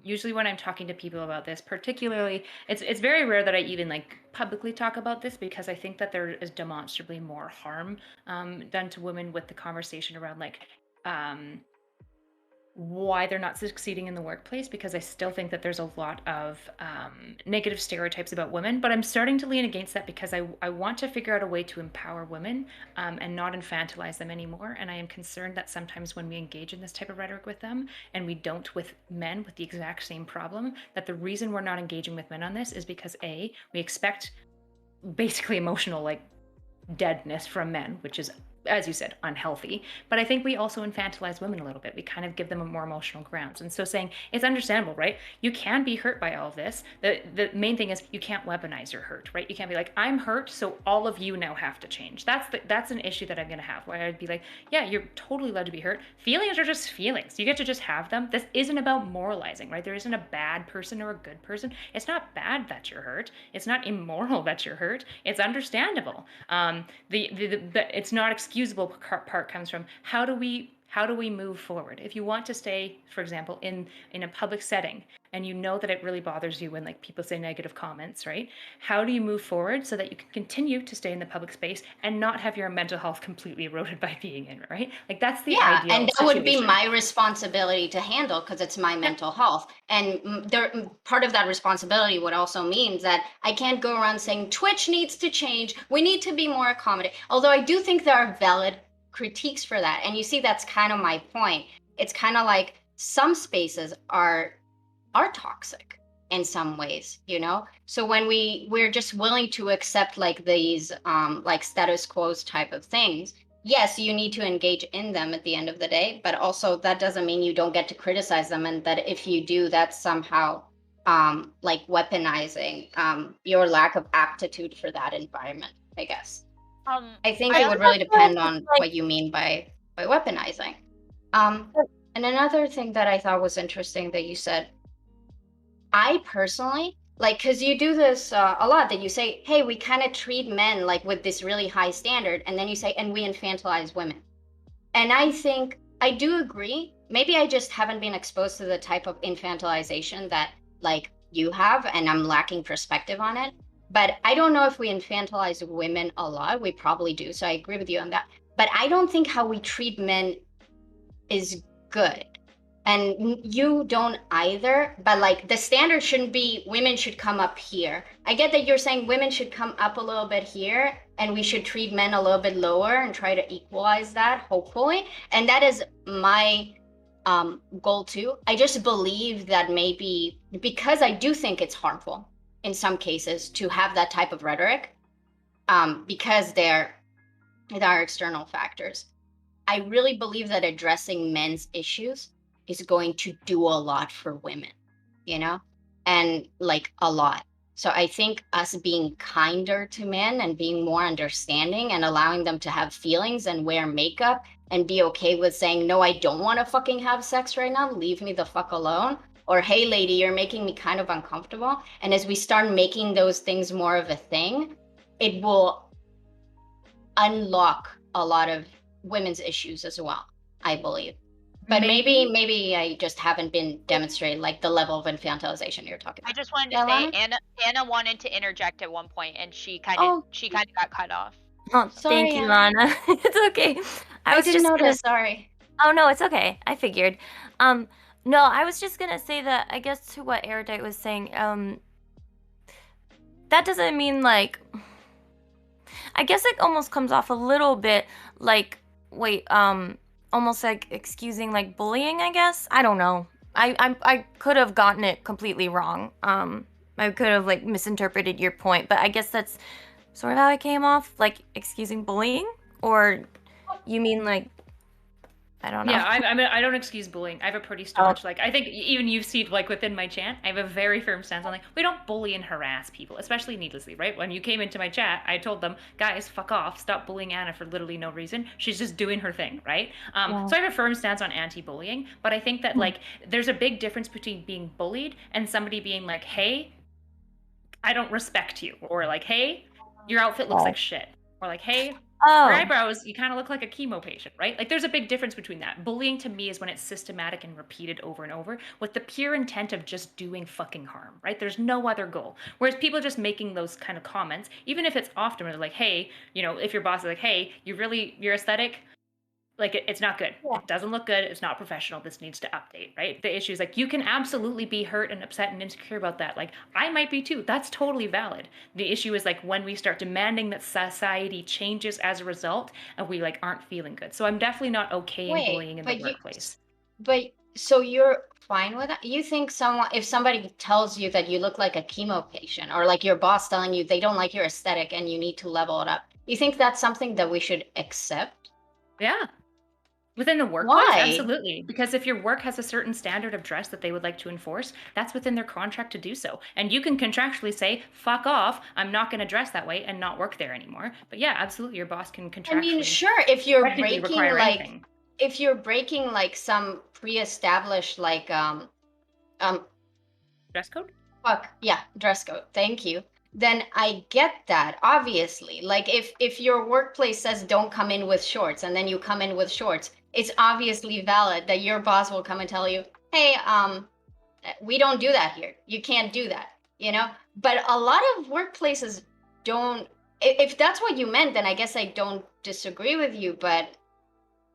Usually when I'm talking to people about this, particularly, it's very rare that I even like publicly talk about this, because I think that there is demonstrably more harm done to women with the conversation around like why they're not succeeding in the workplace, because I still think that there's a lot of negative stereotypes about women. But I'm starting to lean against that because I want to figure out a way to empower women and not infantilize them anymore. And I am concerned that sometimes when we engage in this type of rhetoric with them, and we don't with men with the exact same problem, that the reason we're not engaging with men on this is because A, we expect basically emotional like deadness from men, which is, as you said, unhealthy. But I think we also infantilize women a little bit. We kind of give them a more emotional grounds. And so saying, it's understandable, right? You can be hurt by all of this. The main thing is you can't weaponize your hurt, right? You can't be like, I'm hurt, so all of you now have to change. That's an issue that I'm going to have, where I'd be like, yeah, you're totally allowed to be hurt. Feelings are just feelings. You get to just have them. This isn't about moralizing, right? There isn't a bad person or a good person. It's not bad that you're hurt. It's not immoral that you're hurt. It's understandable. It's not excusable part comes from how do we move forward. If you want to stay, for example, in a public setting, and you know that it really bothers you when like people say negative comments, right? How do you move forward so that you can continue to stay in the public space and not have your mental health completely eroded by being in it, right? Like that's the ideal and that situation. would be my responsibility to handle, because it's my mental health. And part of that responsibility would also mean that I can't go around saying Twitch needs to change, we need to be more accommodating. Although I do think there are valid critiques for that. And you see, that's kind of my point. It's kind of like some spaces are toxic in some ways, you know? So when we're just willing to accept like these like status quos type of things, yes, you need to engage in them at the end of the day, but also that doesn't mean you don't get to criticize them, and that if you do, that's somehow like weaponizing your lack of aptitude for that environment, I guess. I think it would really depend on what you mean by weaponizing. And another thing that I thought was interesting that you said, I personally, like, because you do this a lot, that you say, hey, we kind of treat men like with this really high standard, and then you say, and we infantilize women. And I think I do agree. Maybe I just haven't been exposed to the type of infantilization that like you have, and I'm lacking perspective on it. But I don't know if we infantilize women a lot. We probably do. So I agree with you on that. but I don't think how we treat men is good. And you don't either, but like the standard shouldn't be women should come up here. I get that you're saying women should come up a little bit here and we should treat men a little bit lower and try to equalize that, hopefully. And that is my goal too. I just believe that maybe because I do think it's harmful in some cases to have that type of rhetoric, because there are external factors. I really believe that addressing men's issues is going to do a lot for women, you know, and like a lot. So I think us being kinder to men and being more understanding and allowing them to have feelings and wear makeup and be okay with saying, no, I don't want to fucking have sex right now. Leave me the fuck alone. Or, hey, lady, you're making me kind of uncomfortable. And as we start making those things more of a thing, it will unlock a lot of women's issues as well, I believe. But maybe I just haven't been demonstrated like the level of infantilization you're talking I about. just wanted to Yeah, say Lana? Anna wanted to interject at one point, and she kind Oh, of got cut off. Oh, sorry, thank you, Anna. Lana. It's okay. I was didn't just gonna. notice. Sorry. Oh no, it's okay. I figured. No, I was just gonna say that I guess to what Erudite was saying, that doesn't mean like I guess it almost comes off a little bit like wait, almost like excusing like bullying, I guess. I don't know. I could have gotten it completely wrong. I could have like misinterpreted your point, but I guess that's sort of how it came off, like excusing bullying, or you mean like I don't know. Yeah, I mean, I don't excuse bullying. I have a pretty staunch, like, I think even you've seen, like, within my chat, I have a very firm stance on, like, we don't bully and harass people, especially needlessly, right? When you came into my chat, I told them, guys, fuck off, stop bullying Anna for literally no reason. She's just doing her thing, right? Yeah. So I have a firm stance on anti-bullying, but I think that, like, there's a big difference between being bullied and somebody being like, hey, I don't respect you, or like, hey, your outfit looks like shit, or like, hey, your eyebrows, you kind of look like a chemo patient, right? Like, there's a big difference between that. Bullying to me is when it's systematic and repeated over and over with the pure intent of just doing fucking harm, right? There's no other goal. Whereas people just making those kind of comments, even if it's often where they're like, hey, you know, if your boss is like, hey, your aesthetic, like it's not good. Yeah. It doesn't look good. It's not professional. This needs to update, right? The issue is like you can absolutely be hurt and upset and insecure about that. Like I might be too. That's totally valid. The issue is like when we start demanding that society changes as a result and we like aren't feeling good. So I'm definitely not okay in bullying in the workplace. But so you're fine with that? You think if somebody tells you that you look like a chemo patient, or like your boss telling you they don't like your aesthetic and you need to level it up, you think that's something that we should accept? Yeah. Within the workplace, Why? absolutely. Because if your work has a certain standard of dress that they would like to enforce, that's within their contract to do so. And you can contractually say, fuck off, I'm not going to dress that way and not work there anymore. But yeah, absolutely, your boss can contractually. I mean, sure, if you're technically breaking require like anything. if you're breaking like some pre-established like Dress code? dress code. Thank you. Then I get that, obviously. Like if your workplace says don't come in with shorts and then you come in with shorts, it's obviously valid that your boss will come and tell you, hey, we don't do that here. You can't do that, you know? But a lot of workplaces don't. If that's what you meant, then I guess I don't disagree with you. But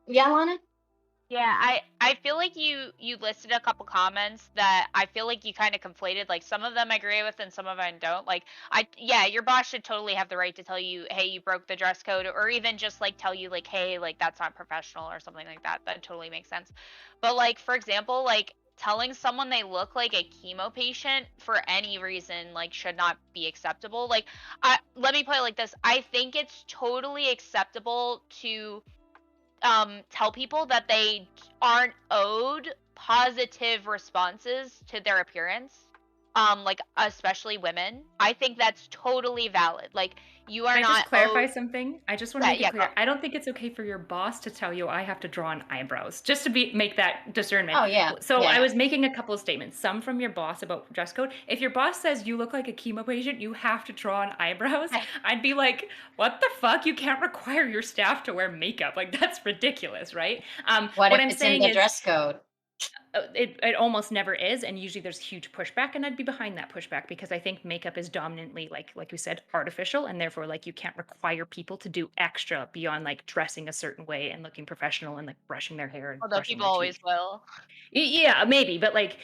yeah, Lana? Yeah, I feel like you listed a couple comments that I feel like you kind of conflated. Like some of them I agree with and some of them don't. Like your boss should totally have the right to tell you, hey, you broke the dress code, or even just like tell you like, hey, like that's not professional or something like that. That totally makes sense. But like for example, like telling someone they look like a chemo patient for any reason like should not be acceptable. Like let me put it like this. I think it's totally acceptable to tell people that they aren't owed positive responses to their appearance, like especially women. I think that's totally valid. Like you are Can I not just clarify owed. something? I just want to make it clear. Go. I don't think it's okay for your boss to tell you I have to draw on eyebrows, just to make that discernment. Oh yeah. So yeah. I was making a couple of statements. Some from your boss about dress code. If your boss says you look like a chemo patient, you have to draw on eyebrows. I'd be like, what the fuck? You can't require your staff to wear makeup. Like that's ridiculous, right? What if I'm it's saying in the is, dress code? it almost never is, and usually there's huge pushback, and I'd be behind that pushback because I think makeup is dominantly like we said, artificial, and therefore like you can't require people to do extra beyond like dressing a certain way and looking professional and like brushing their hair and Although brushing people their always teeth. will. Yeah, maybe, but like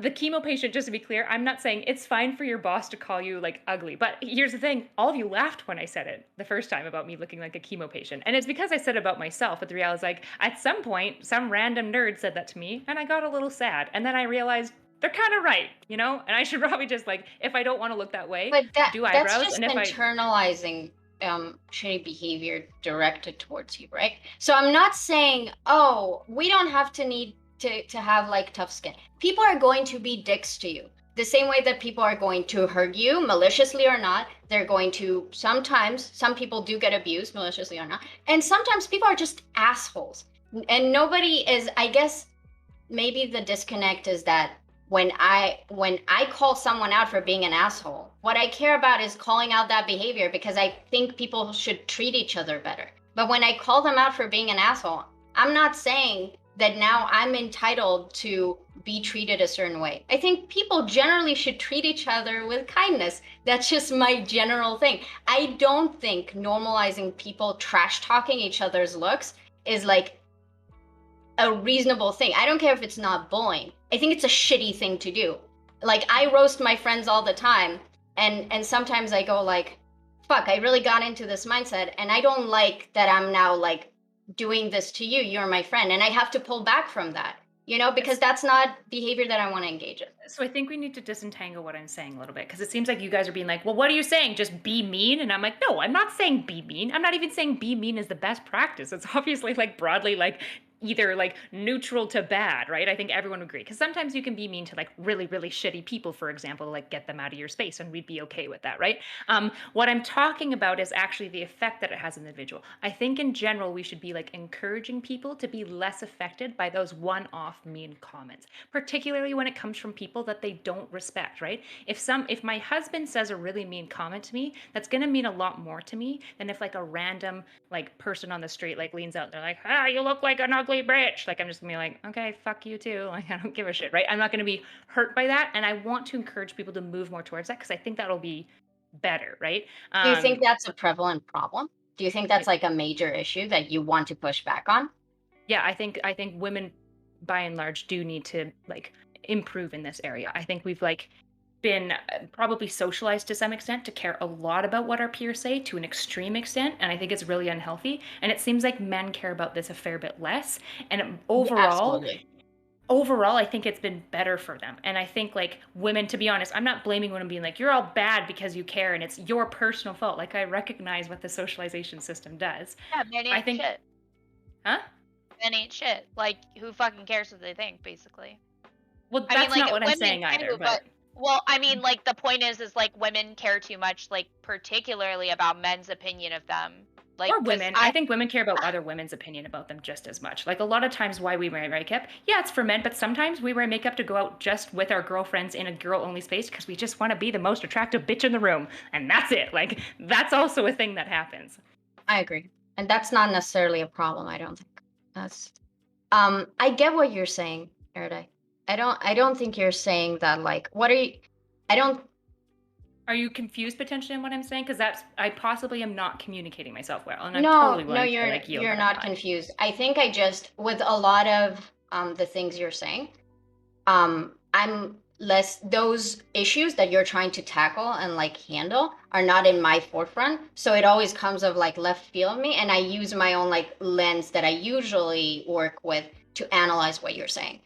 the chemo patient, just to be clear, I'm not saying it's fine for your boss to call you like ugly. But here's the thing, all of you laughed when I said it the first time about me looking like a chemo patient. And it's because I said it about myself, but the reality is like at some point, some random nerd said that to me and I got a little sad. And then I realized they're kind of right, you know? And I should probably just like, if I don't want to look that way, But do that's eyebrows. just And if I internalizing shitty behavior directed towards you, right? So I'm not saying, oh, we don't have to need to have like tough skin. People are going to be dicks to you. The same way that people are going to hurt you, maliciously or not. They're going to sometimes, some people do get abused, maliciously or not. And sometimes people are just assholes. And nobody is, I guess maybe the disconnect is that when I call someone out for being an asshole, what I care about is calling out that behavior because I think people should treat each other better. But when I call them out for being an asshole, I'm not saying that now I'm entitled to be treated a certain way. I think people generally should treat each other with kindness. That's just my general thing. I don't think normalizing people trash talking each other's looks is like a reasonable thing. I don't care if it's not bullying. I think it's a shitty thing to do. Like I roast my friends all the time, and sometimes I go like, fuck, I really got into this mindset and I don't like that I'm now like doing this to you. You're my friend and I have to pull back from that. You know, because that's not behavior that I want to engage in. So I think we need to disentangle what I'm saying a little bit because it seems like you guys are being like, well, what are you saying? Just be mean? And I'm like, no, I'm not saying be mean. I'm not even saying be mean is the best practice. It's obviously like broadly like either like neutral to bad, right? I think everyone would agree because sometimes you can be mean to like really, really shitty people, for example, like get them out of your space and we'd be okay with that, right? What I'm talking about is actually the effect that it has on the individual. I think in general, we should be like encouraging people to be less affected by those one-off mean comments, particularly when it comes from people that they don't respect, right? If my husband says a really mean comment to me, that's gonna mean a lot more to me than if like a random like person on the street like leans out and they're like, ah, you look like an ugly bitch. Like I'm just gonna be like, okay, fuck you too. Like I don't give a shit, right? I'm not gonna be hurt by that. And I want to encourage people to move more towards that because I think that'll be better, right? Do you think that's a prevalent problem? Do you think that's like a major issue that you want to push back on? Yeah, I think women by and large do need to like improve in this area. I think we've like been probably socialized to some extent to care a lot about what our peers say to an extreme extent, and I think it's really unhealthy. And it seems like men care about this a fair bit less. And Absolutely. overall, I think it's been better for them. And I think like women, to be honest, I'm not blaming women being like, you're all bad because you care and it's your personal fault. Like I recognize what the socialization system does. Yeah, men I ain't think, shit. huh? Men ain't shit. Like, who fucking cares what they think, basically? Well, I mean, that's like, not what I'm women saying too, either, but well, I mean, like, the point is like women care too much, like, particularly about men's opinion of them. Like, or 'cause women. I think women care about other women's opinion about them just as much. Like a lot of times why we wear makeup, yeah, it's for men, but sometimes we wear makeup to go out just with our girlfriends in a girl-only space because we just want to be the most attractive bitch in the room. And that's it. Like, that's also a thing that happens. I agree. And that's not necessarily a problem, I don't think. That's I get what you're saying, Erudite. I don't think you're saying that like what are you I don't Are you confused potentially in what I'm saying? Because I possibly am not communicating myself well, and I'm no, totally no, willing to you're like yield you're that I'm not confused. I think I just with a lot of the things you're saying, I'm less those issues that you're trying to tackle and like handle are not in my forefront. So it always comes of like left field of me and I use my own like lens that I usually work with to analyze what you're saying.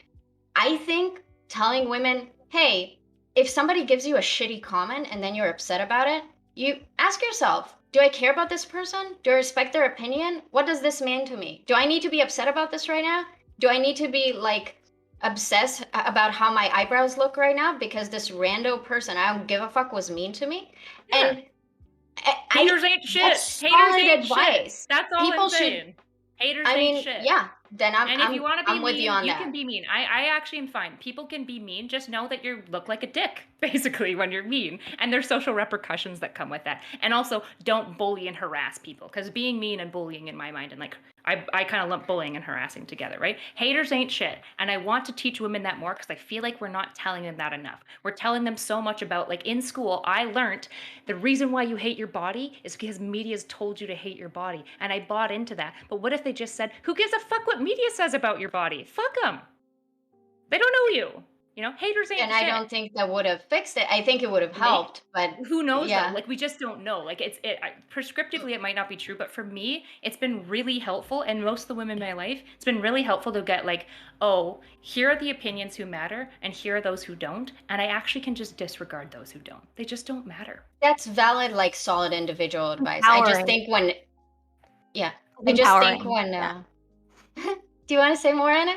I think telling women, hey, if somebody gives you a shitty comment and then you're upset about it, you ask yourself, do I care about this person? Do I respect their opinion? What does this mean to me? Do I need to be upset about this right now? Do I need to be like obsessed about how my eyebrows look right now because this rando person I don't give a fuck was mean to me? Yeah. And Haters ain't shit. that's Haters solid ain't advice. shit. That's all People I'm should saying. Haters I ain't mean, shit. yeah, then And if you want to be I'm with you mean, on you that. can be mean. I actually am fine. People can be mean. Just know that you look like a dick, basically, when you're mean. And there's social repercussions that come with that. And also, don't bully and harass people. Because being mean and bullying, in my mind, and like I kind of lump bullying and harassing together, right? Haters ain't shit. And I want to teach women that more because I feel like we're not telling them that enough. We're telling them so much about, like in school, I learned the reason why you hate your body is because media's told you to hate your body. And I bought into that. But what if they just said, who gives a fuck what media says about your body? Fuck them. They don't know you. You know, haters ain't And I shit. don't think that would have fixed it. I think it would have Maybe. helped, but Who knows though? yeah. Like we just don't know. Like prescriptively it might not be true, but for me, it's been really helpful. And most of the women in my life, it's been really helpful to get like, oh, here are the opinions who matter, and here are those who don't. And I actually can just disregard those who don't. They just don't matter. That's valid, like solid individual advice. I just Empowering. think when, yeah, It's I just think empowering. when. Yeah. Do you want to say more, Anna?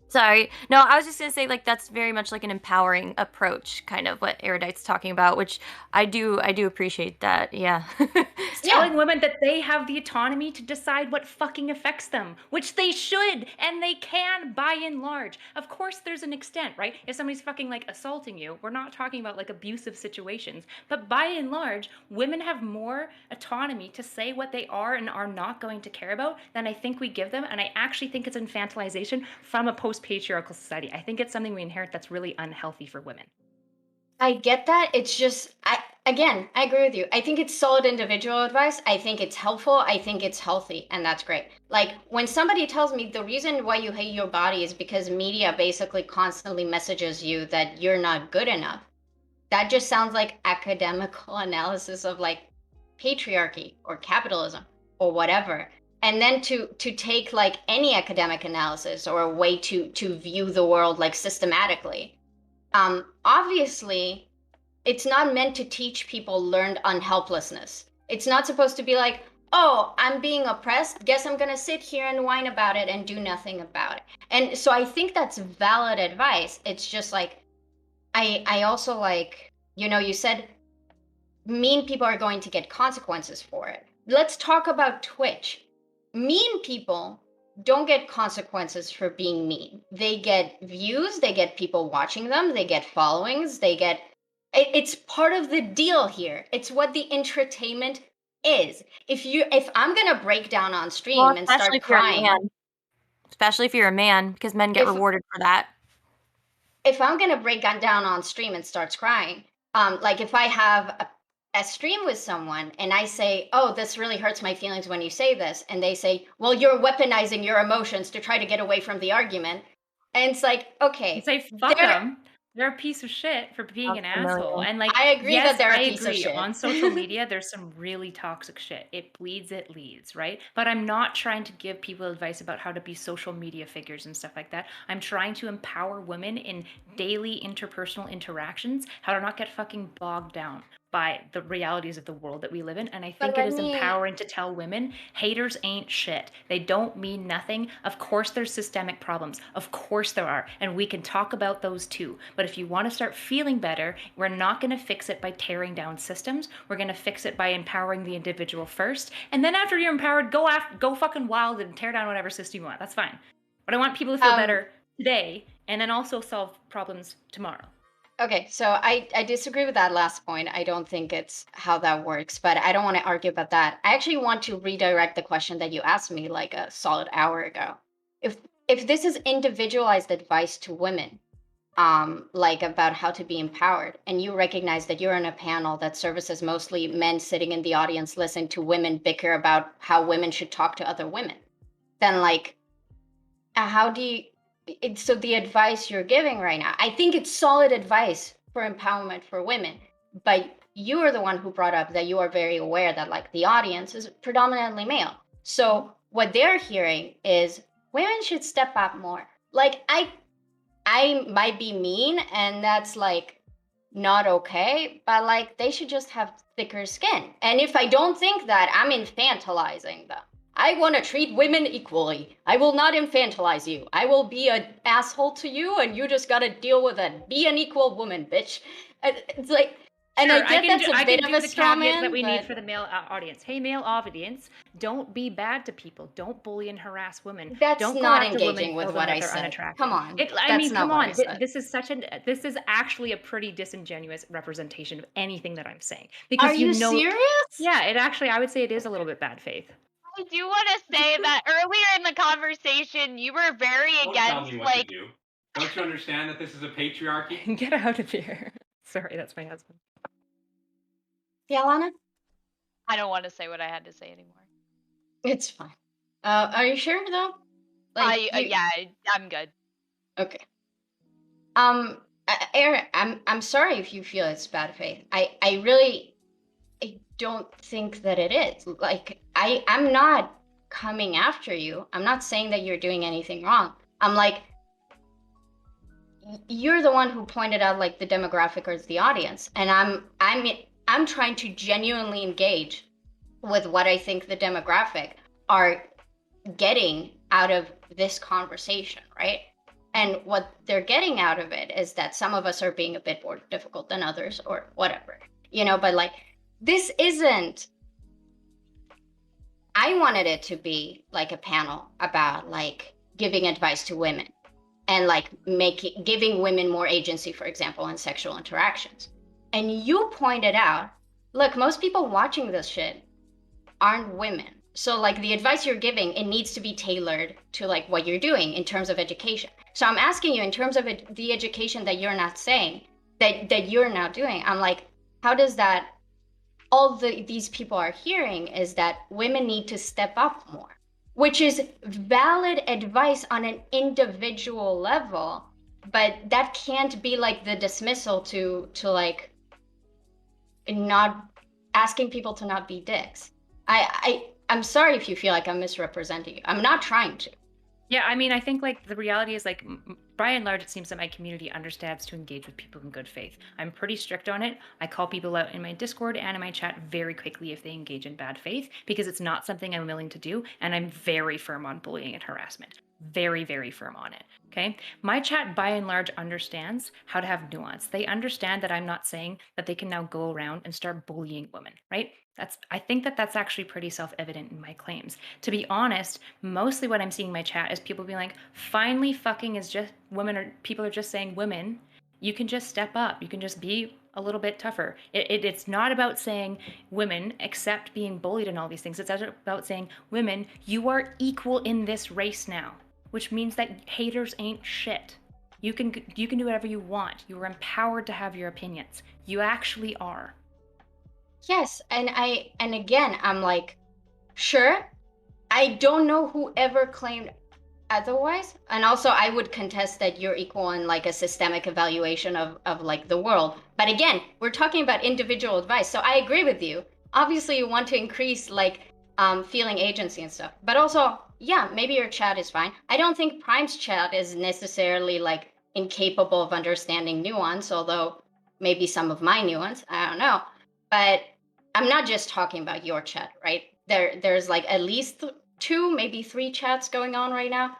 Sorry. No, I was just going to say, like, that's very much like an empowering approach, kind of what Erudite's talking about, which I do appreciate that. Yeah. It's telling women that they have the autonomy to decide what fucking affects them, which they should, and they can by and large. Of course, there's an extent, right? If somebody's fucking like assaulting you, we're not talking about like abusive situations, but by and large, women have more autonomy to say what they are and are not going to care about than I think we give them. And I actually think it's infantilization from a post-patriarchal society. I think it's something we inherit that's really unhealthy for women. I get that. It's just, I agree with you. I think it's solid individual advice. I think it's helpful. I think it's healthy, and that's great. Like when somebody tells me the reason why you hate your body is because media basically constantly messages you that you're not good enough. That just sounds like academical analysis of like patriarchy or capitalism or whatever. And then to take like any academic analysis or a way to view the world like systematically. Obviously, it's not meant to teach people learned unhelplessness. It's not supposed to be like, oh, I'm being oppressed. Guess I'm going to sit here and whine about it and do nothing about it. And so I think that's valid advice. It's just like, I also like, you said mean people are going to get consequences for it. Let's talk about Twitch. Mean people don't get consequences for being mean. They get views, they get people watching them, they get followings, it's part of the deal here. It's what the entertainment is. If I'm gonna break down on stream Well, and start especially if you're a crying, man. Especially if you're a man, because men get If- rewarded for that. if I'm gonna break down on stream and starts crying, like if I have a stream with someone and I say, oh, this really hurts my feelings when you say this, and they say, well, you're weaponizing your emotions to try to get away from the argument, and it's like, okay, You say fuck they're- them. They're a piece of shit for being an Sounds familiar. asshole. And like, I agree yes, that they're a I piece of agree. shit. On social media, there's some really toxic shit. It bleeds, it leads, right? But I'm not trying to give people advice about how to be social media figures and stuff like that. I'm trying to empower women in daily interpersonal interactions, how to not get fucking bogged down by the realities of the world that we live in. And I think it is empowering to tell women haters ain't shit. They don't mean nothing. Of course there's systemic problems. Of course there are. And we can talk about those too. But if you want to start feeling better, we're not going to fix it by tearing down systems. We're going to fix it by empowering the individual first. And then after you're empowered, go fucking wild and tear down whatever system you want. That's fine. But I want people to feel better today and then also solve problems tomorrow. Okay, so I disagree with that last point. I don't think it's how that works, but I don't want to argue about that. I actually want to redirect the question that you asked me like a solid hour ago. If this is individualized advice to women, like about how to be empowered, and you recognize that you're in a panel that services mostly men sitting in the audience listening to women bicker about how women should talk to other women, then like, how do you? So the advice you're giving right now, I think it's solid advice for empowerment for women, but you are the one who brought up that you are very aware that like the audience is predominantly male. So what they're hearing is women should step up more. Like I might be mean and that's like not okay, but like they should just have thicker skin. And if I don't think that, I'm infantilizing them. I want to treat women equally. I will not infantilize you. I will be an asshole to you, and you just gotta deal with it. Be an equal woman, bitch. It's like, and Sure, I get that's a bit of a straw man, that we but need for the male audience. Hey, male audience, don't be bad to people. Don't bully and harass women. that's Don't go not after engaging women, with tell them what that I they're said. unattractive. Come on, I mean, that's not come what on. I said. This is actually a pretty disingenuous representation of anything that I'm saying Are because you know, serious? yeah, it actually I would say it is a little bit bad faith. I do want to say that earlier in the conversation, you were very Don't tell against me what to do. Don't you understand that this is a patriarchy? Get out of here. Sorry, that's my husband. Yeah, Lana? I don't want to say what I had to say anymore. It's fine. Are you sure though? Yeah, I'm good. Okay. Aaron, I'm sorry if you feel it's bad faith. I really, I don't think that it is. Like, I'm not coming after you. I'm not saying that you're doing anything wrong. I'm like, you're the one who pointed out like the demographic or the audience, and I'm trying to genuinely engage with what I think the demographic are getting out of this conversation, right? And what they're getting out of it is that some of us are being a bit more difficult than others or whatever, but like, this isn't, I wanted it to be like a panel about like giving advice to women and like giving women more agency, for example, in sexual interactions. And you pointed out, look, most people watching this shit aren't women. So like the advice you're giving, it needs to be tailored to like what you're doing in terms of education. So I'm asking you in terms of the education that you're not saying, that you're now doing, I'm like, how does that, these people are hearing is that women need to step up more, which is valid advice on an individual level, but that can't be like the dismissal to like not asking people to not be dicks. I'm sorry if you feel like I'm misrepresenting you. I'm not trying to. Yeah, I mean, I think like the reality is like by and large, it seems that my community understands to engage with people in good faith. I'm pretty strict on it. I call people out in my Discord and in my chat very quickly if they engage in bad faith because it's not something I'm willing to do, and I'm very firm on bullying and harassment. Very, very firm on it. Okay. My chat by and large understands how to have nuance. They understand that I'm not saying that they can now go around and start bullying women, right? I think that that's actually pretty self-evident in my claims. To be honest, mostly what I'm seeing in my chat is people being like, finally fucking is just women, or people are just saying women, you can just step up. You can just be a little bit tougher. It's not about saying women accept being bullied and all these things. It's about saying women, you are equal in this race now, which means that haters ain't shit. You can do whatever you want. You are empowered to have your opinions. You actually are. Yes, and again, I'm like, sure. I don't know who ever claimed otherwise, and also I would contest that you're equal in like a systemic evaluation of like the world. But again, we're talking about individual advice, so I agree with you. Obviously, you want to increase like feeling agency and stuff, but also, yeah, maybe your chat is fine. I don't think Prime's chat is necessarily like incapable of understanding nuance, although maybe some of my nuance, I don't know. But I'm not just talking about your chat, right? There's like at least two, maybe three chats going on right now,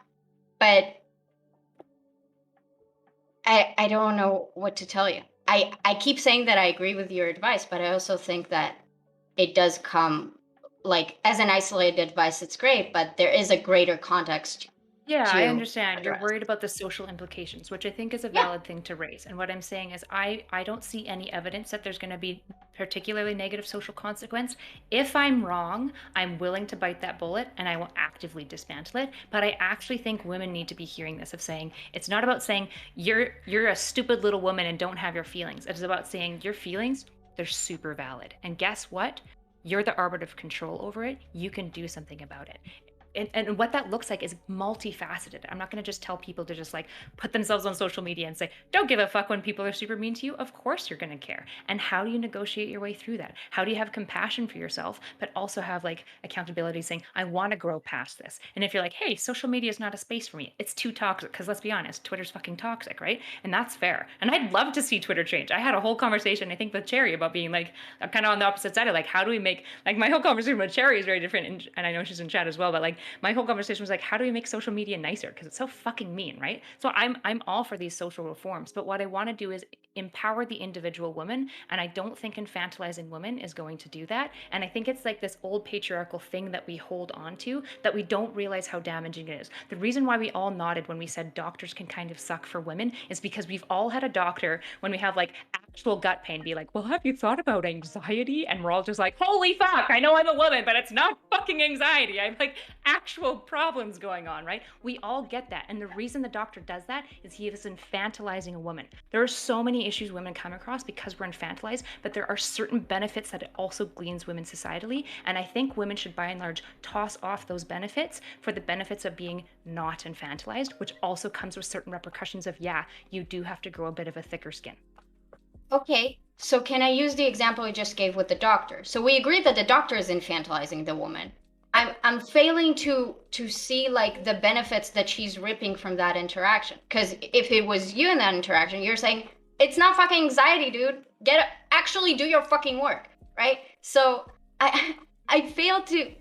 but I don't know what to tell you. I keep saying that I agree with your advice, but I also think that it does come like as an isolated advice, it's great, but there is a greater context. Yeah, I To understand. You're address. worried about the social implications, which I think is a Yeah. valid thing to raise. And what I'm saying is I don't see any evidence that there's going to be particularly negative social consequence. If I'm wrong, I'm willing to bite that bullet and I will actively dismantle it. But I actually think women need to be hearing this of saying it's not about saying you're a stupid little woman and don't have your feelings. It is about saying your feelings, they're super valid. And guess what? You're the arbiter of control over it. You can do something about it. And what that looks like is multifaceted. I'm not going to just tell people to just like put themselves on social media and say, don't give a fuck when people are super mean to you. Of course you're going to care. And how do you negotiate your way through that? How do you have compassion for yourself, but also have like accountability saying, I want to grow past this. And if you're like, hey, social media is not a space for me, it's too toxic. Because let's be honest, Twitter's fucking toxic, right? And that's fair. And I'd love to see Twitter change. I had a whole conversation, I think, with Cherry about being like kind of on the opposite side of like, how do we make, like my whole conversation with Cherry is very different. And I know she's in chat as well, but like, my whole conversation was like, how do we make social media nicer? Because it's so fucking mean, right? So I'm all for these social reforms, but what I want to do is empower the individual woman, and I don't think infantilizing women is going to do that. And I think it's like this old patriarchal thing that we hold on to that we don't realize how damaging it is. The reason why we all nodded when we said doctors can kind of suck for women is because we've all had a doctor when we have like actual gut pain be like, well, have you thought about anxiety? And we're all just like, holy fuck, I know I'm a woman, but it's not fucking fucking anxiety. I have like actual problems going on, right? We all get that. And the reason the doctor does that is he is infantilizing a woman. There are so many issues women come across because we're infantilized, but there are certain benefits that it also gleans women societally. And I think women should by and large toss off those benefits for the benefits of being not infantilized, which also comes with certain repercussions of, yeah, you do have to grow a bit of a thicker skin. Okay, so can I use the example I just gave with the doctor? So we agree that the doctor is infantilizing the woman. I'm failing to see like the benefits that she's ripping from that interaction. Because if it was you in that interaction, you're saying it's not fucking anxiety, dude. Actually do your fucking work, right? So I fail to.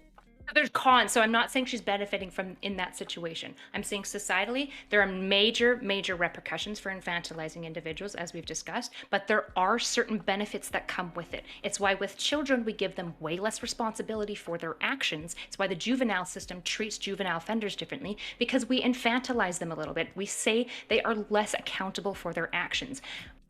There's cons, so I'm not saying she's benefiting from in that situation. I'm saying societally, there are major repercussions for infantilizing individuals, as we've discussed, but there are certain benefits that come with it. It's why with children, we give them way less responsibility for their actions. It's why the juvenile system treats juvenile offenders differently, because we infantilize them a little bit. We say they are less accountable for their actions.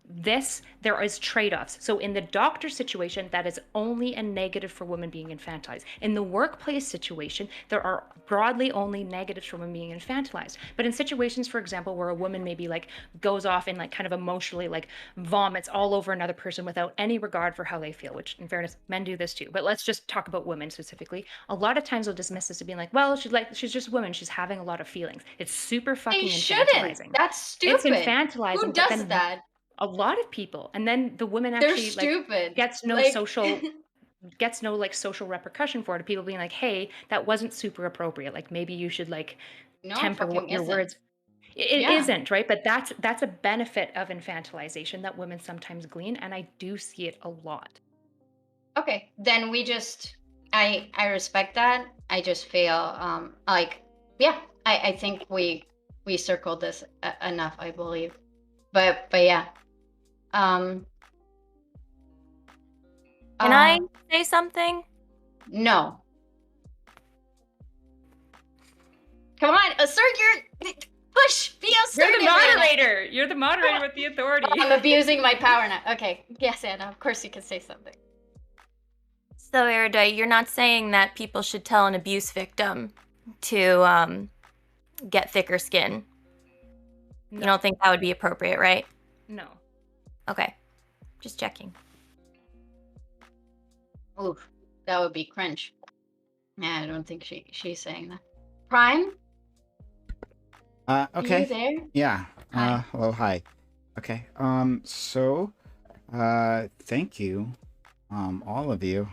There is trade-offs. So in the doctor situation, that is only a negative for women being infantilized. In the workplace situation, there are broadly only negatives for women being infantilized. But in situations, for example, where a woman maybe like goes off and like kind of emotionally like vomits all over another person without any regard for how they feel, which in fairness, men do this too. But let's just talk about women specifically. A lot of times they'll dismiss this as being like, well, she's just a woman. She's having a lot of feelings. It's super fucking They infantilizing. shouldn't. That's stupid. It's infantilizing. Who but does then that? a lot of people, and then the woman They're actually like stupid. gets no Like- social social repercussion for it. People being like, hey, that wasn't super appropriate, like maybe you should like No, temper fucking your isn't. words. It Yeah. isn't, right? But that's a benefit of infantilization that women sometimes glean, and I do see it a lot. Okay, then I respect that. I just feel like, yeah, I think we circled this enough, I believe. But yeah. Can I say something? No. Come on, assert your push. Be assertive. You're the moderator. You're the moderator with the authority. I'm abusing my power now. Okay. Yes, Anna. Of course you can say something. So, Erudite, you're not saying that people should tell an abuse victim to get thicker skin. No. You don't think that would be appropriate, right? No. Okay. Just checking. Oof, that would be cringe. Yeah, I don't think she's saying that. Prime? Okay. Are you there? Yeah. Hi. Hello. Hi. Okay. Thank you, all of you.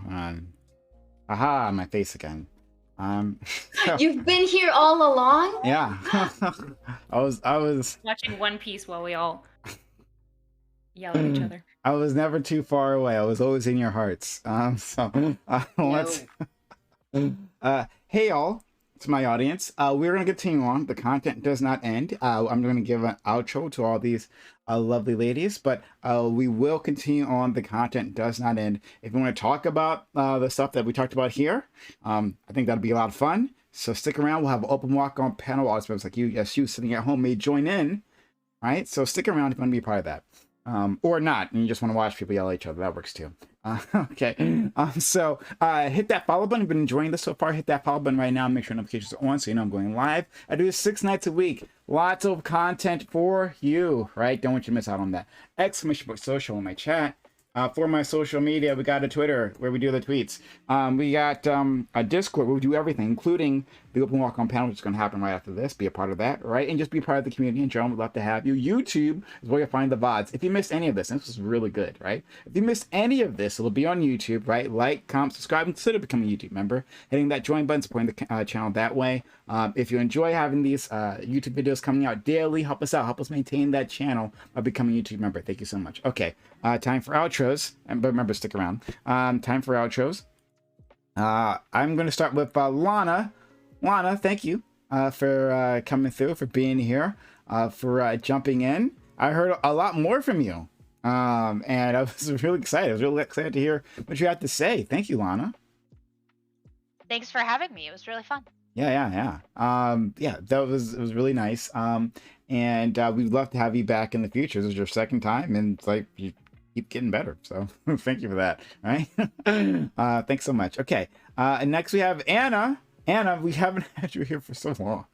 Aha, my face again. So, You've been here all along? yeah. I was Watching One Piece while we all yell at each other. I was never too far away. I was always in your hearts. Let's. Hey all, to my audience. We're gonna continue on. The content does not end. I'm gonna give an outro to all these lovely ladies, but we will continue on. The content does not end. If you want to talk about the stuff that we talked about here, I think that'll be a lot of fun. So stick around. We'll have an open walk-on panel. Audience members like you, yes, you sitting at home may join in. Right? So stick around if you want to be a part of that. Or not, and you just want to watch people yell at each other. That works too. Okay. So hit that follow button. If you've been enjoying this so far, hit that follow button right now. Make sure notifications are on so you know I'm going live. I do this 6 nights a week. Lots of content for you, right? Don't want you to miss out on that. Exclamation point social in my chat. For my social media, we got a Twitter where we do the tweets. We got a Discord where we do everything, including the open walk-on panel, which is going to happen right after this. Be a part of that, right? And just be part of the community in general. We'd love to have you. YouTube is where you'll find the VODs. If you missed any of this, and this was really good, right? If you missed any of this, it'll be on YouTube, right? Like, comment, subscribe, and consider becoming a YouTube member. Hitting that join button, supporting the channel that way. If you enjoy having these YouTube videos coming out daily, help us out. Help us maintain that channel by becoming a YouTube member. Thank you so much. Okay, time for outros. But remember, stick around. Time for outros. I'm going to start with Lana. Lana, thank you for coming through, for being here, for jumping in. I heard a lot more from you, and I was really excited. I was really excited to hear what you had to say. Thank you, Lana. Thanks for having me. It was really fun. Yeah. It was really nice. And we'd love to have you back in the future. This is your second time, and it's like keep getting better. So thank you for that. All right. Thanks so much. Okay. And next we have Anna. Anna, we haven't had you here for so long.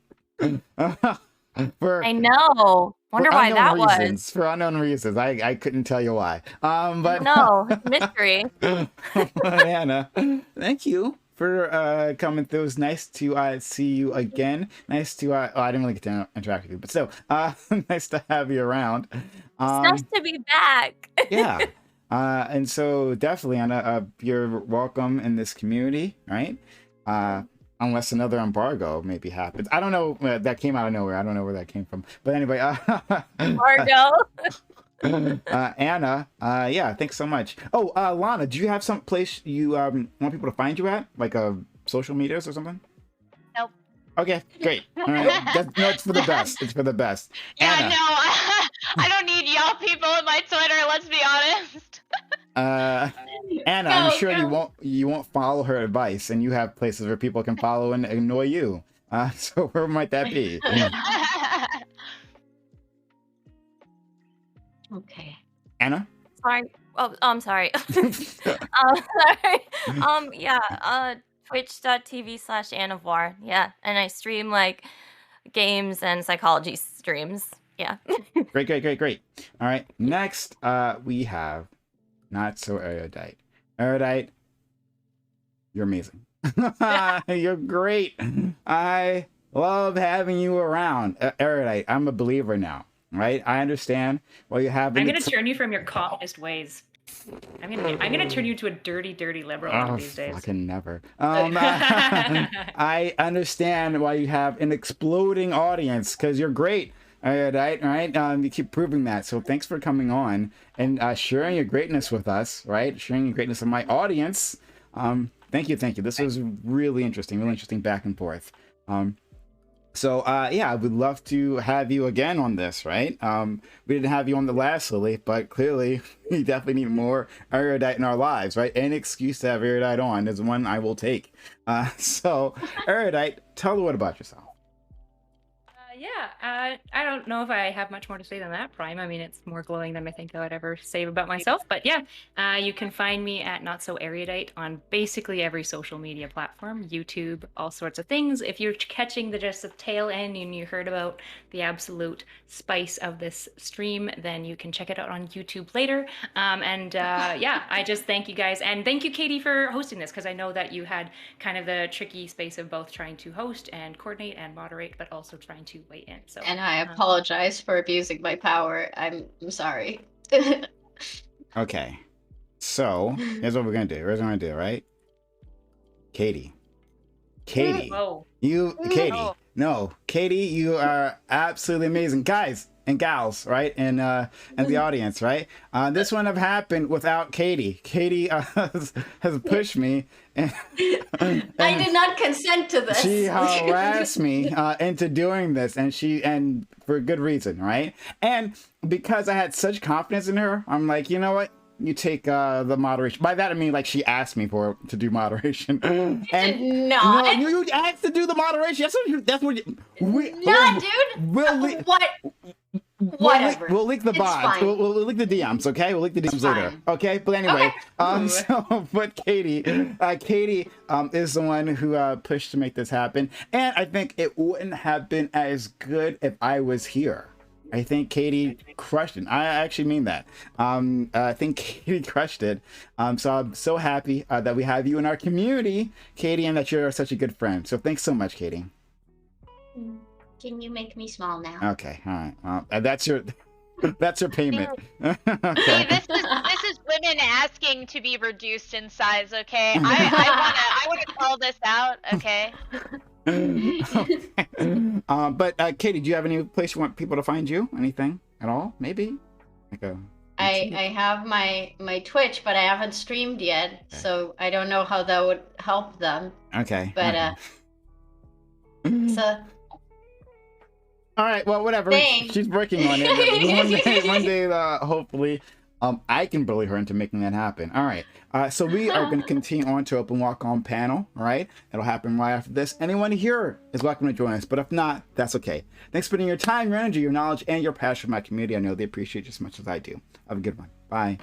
for I know. Wonder why that reasons, was. For unknown reasons. I couldn't tell you why. But No, it's a mystery. but Anna, thank you for coming through. It was nice to see you again. Nice to I didn't really get to interact with you, but still, nice to have you around. It's nice to be back. Yeah. And so definitely, Anna, you're welcome in this community, right? Unless another embargo maybe happens. I don't know. That came out of nowhere. I don't know where that came from. But anyway, Margo. Anna, yeah, thanks so much. Oh, Lana, do you have some place you want people to find you at? Like social medias or something? Nope. Okay, great. All right. No, it's for the best. It's for the best. Yeah, Anna, no, I don't need y'all people in my Twitter. Let's be honest. Anna, I'm sure you won't follow her advice, and you have places where people can follow and annoy you. So where might that be? Okay. Anna? Sorry. Oh, I'm sorry. Sorry. Yeah. Twitch.tv/Anavoir. Yeah, and I stream like games and psychology streams. Yeah. Great. All right. Next, we have Not So Erudite. Erudite, you're amazing. You're great. I love having you around. Erudite, I'm a believer now, right? I understand why you have. I'm gonna turn you from your communist ways. I'm gonna turn you to a dirty liberal one of these days. Fucking never. I understand why you have an exploding audience because you're great. Right. You keep proving that. So thanks for coming on and sharing your greatness with us. Right, sharing your greatness with my audience. Thank you. This was really interesting back and forth. So yeah, I would love to have you again on this. Right. We didn't have you on the last Lily, but clearly we definitely need more Erudite in our lives. Right. Any excuse to have Erudite on is one I will take. So Erudite, tell the world about yourself. Yeah, I don't know if I have much more to say than that, Prime. I mean, it's more glowing than I think I would ever say about myself. But yeah, you can find me at Not So Erudite on basically every social media platform, YouTube, all sorts of things. If you're catching just the tail end and you heard about the absolute spice of this stream, then you can check it out on YouTube later. Yeah, I just thank you guys. And thank you, Katie, for hosting this, because I know that you had kind of the tricky space of both trying to host and coordinate and moderate, but also trying to weigh in. So, and I apologize for abusing my power. I'm sorry. Okay, so here's what we're gonna do. Right? Katie, Whoa. Katie, you are absolutely amazing, guys and gals, right? And the audience, right? This wouldn't have happened without Katie. Katie has pushed me, and I did not consent to this. she harassed me into doing this, and for good reason, right? And because I had such confidence in her, I'm like, you know what? You take the moderation. By that I mean like she asked me to do moderation. And no, you asked to do the moderation. That's what dude. Whatever. We'll leak the bots. We'll leak the DMs, okay? We'll leak the DMs later. Okay? But anyway, but Katie is the one who pushed to make this happen. And I think it wouldn't have been as good if I was here. I think Katie crushed it. I actually mean that. I think Katie crushed it. So I'm so happy that we have you in our community, Katie, and that you're such a good friend. So thanks so much, Katie. Can you make me small now? Okay, all right. That's your payment. Okay. Hey, this is women asking to be reduced in size. Okay, I wanna call this out. Okay. But Katie, do you have any place you want people to find you? Anything at all? Maybe like I have my Twitch, but I haven't streamed yet, okay. So I don't know how that would help them. Okay. But so. All right. Well, whatever. Thanks. She's working on it. One day, hopefully, I can bully her into making that happen. All right. So we are going to continue on to Open Walk On panel. All right. It'll happen right after this. Anyone here is welcome to join us, but if not, that's okay. Thanks for putting your time, your energy, your knowledge, and your passion for my community. I know they appreciate it just as much as I do. Have a good one. Bye.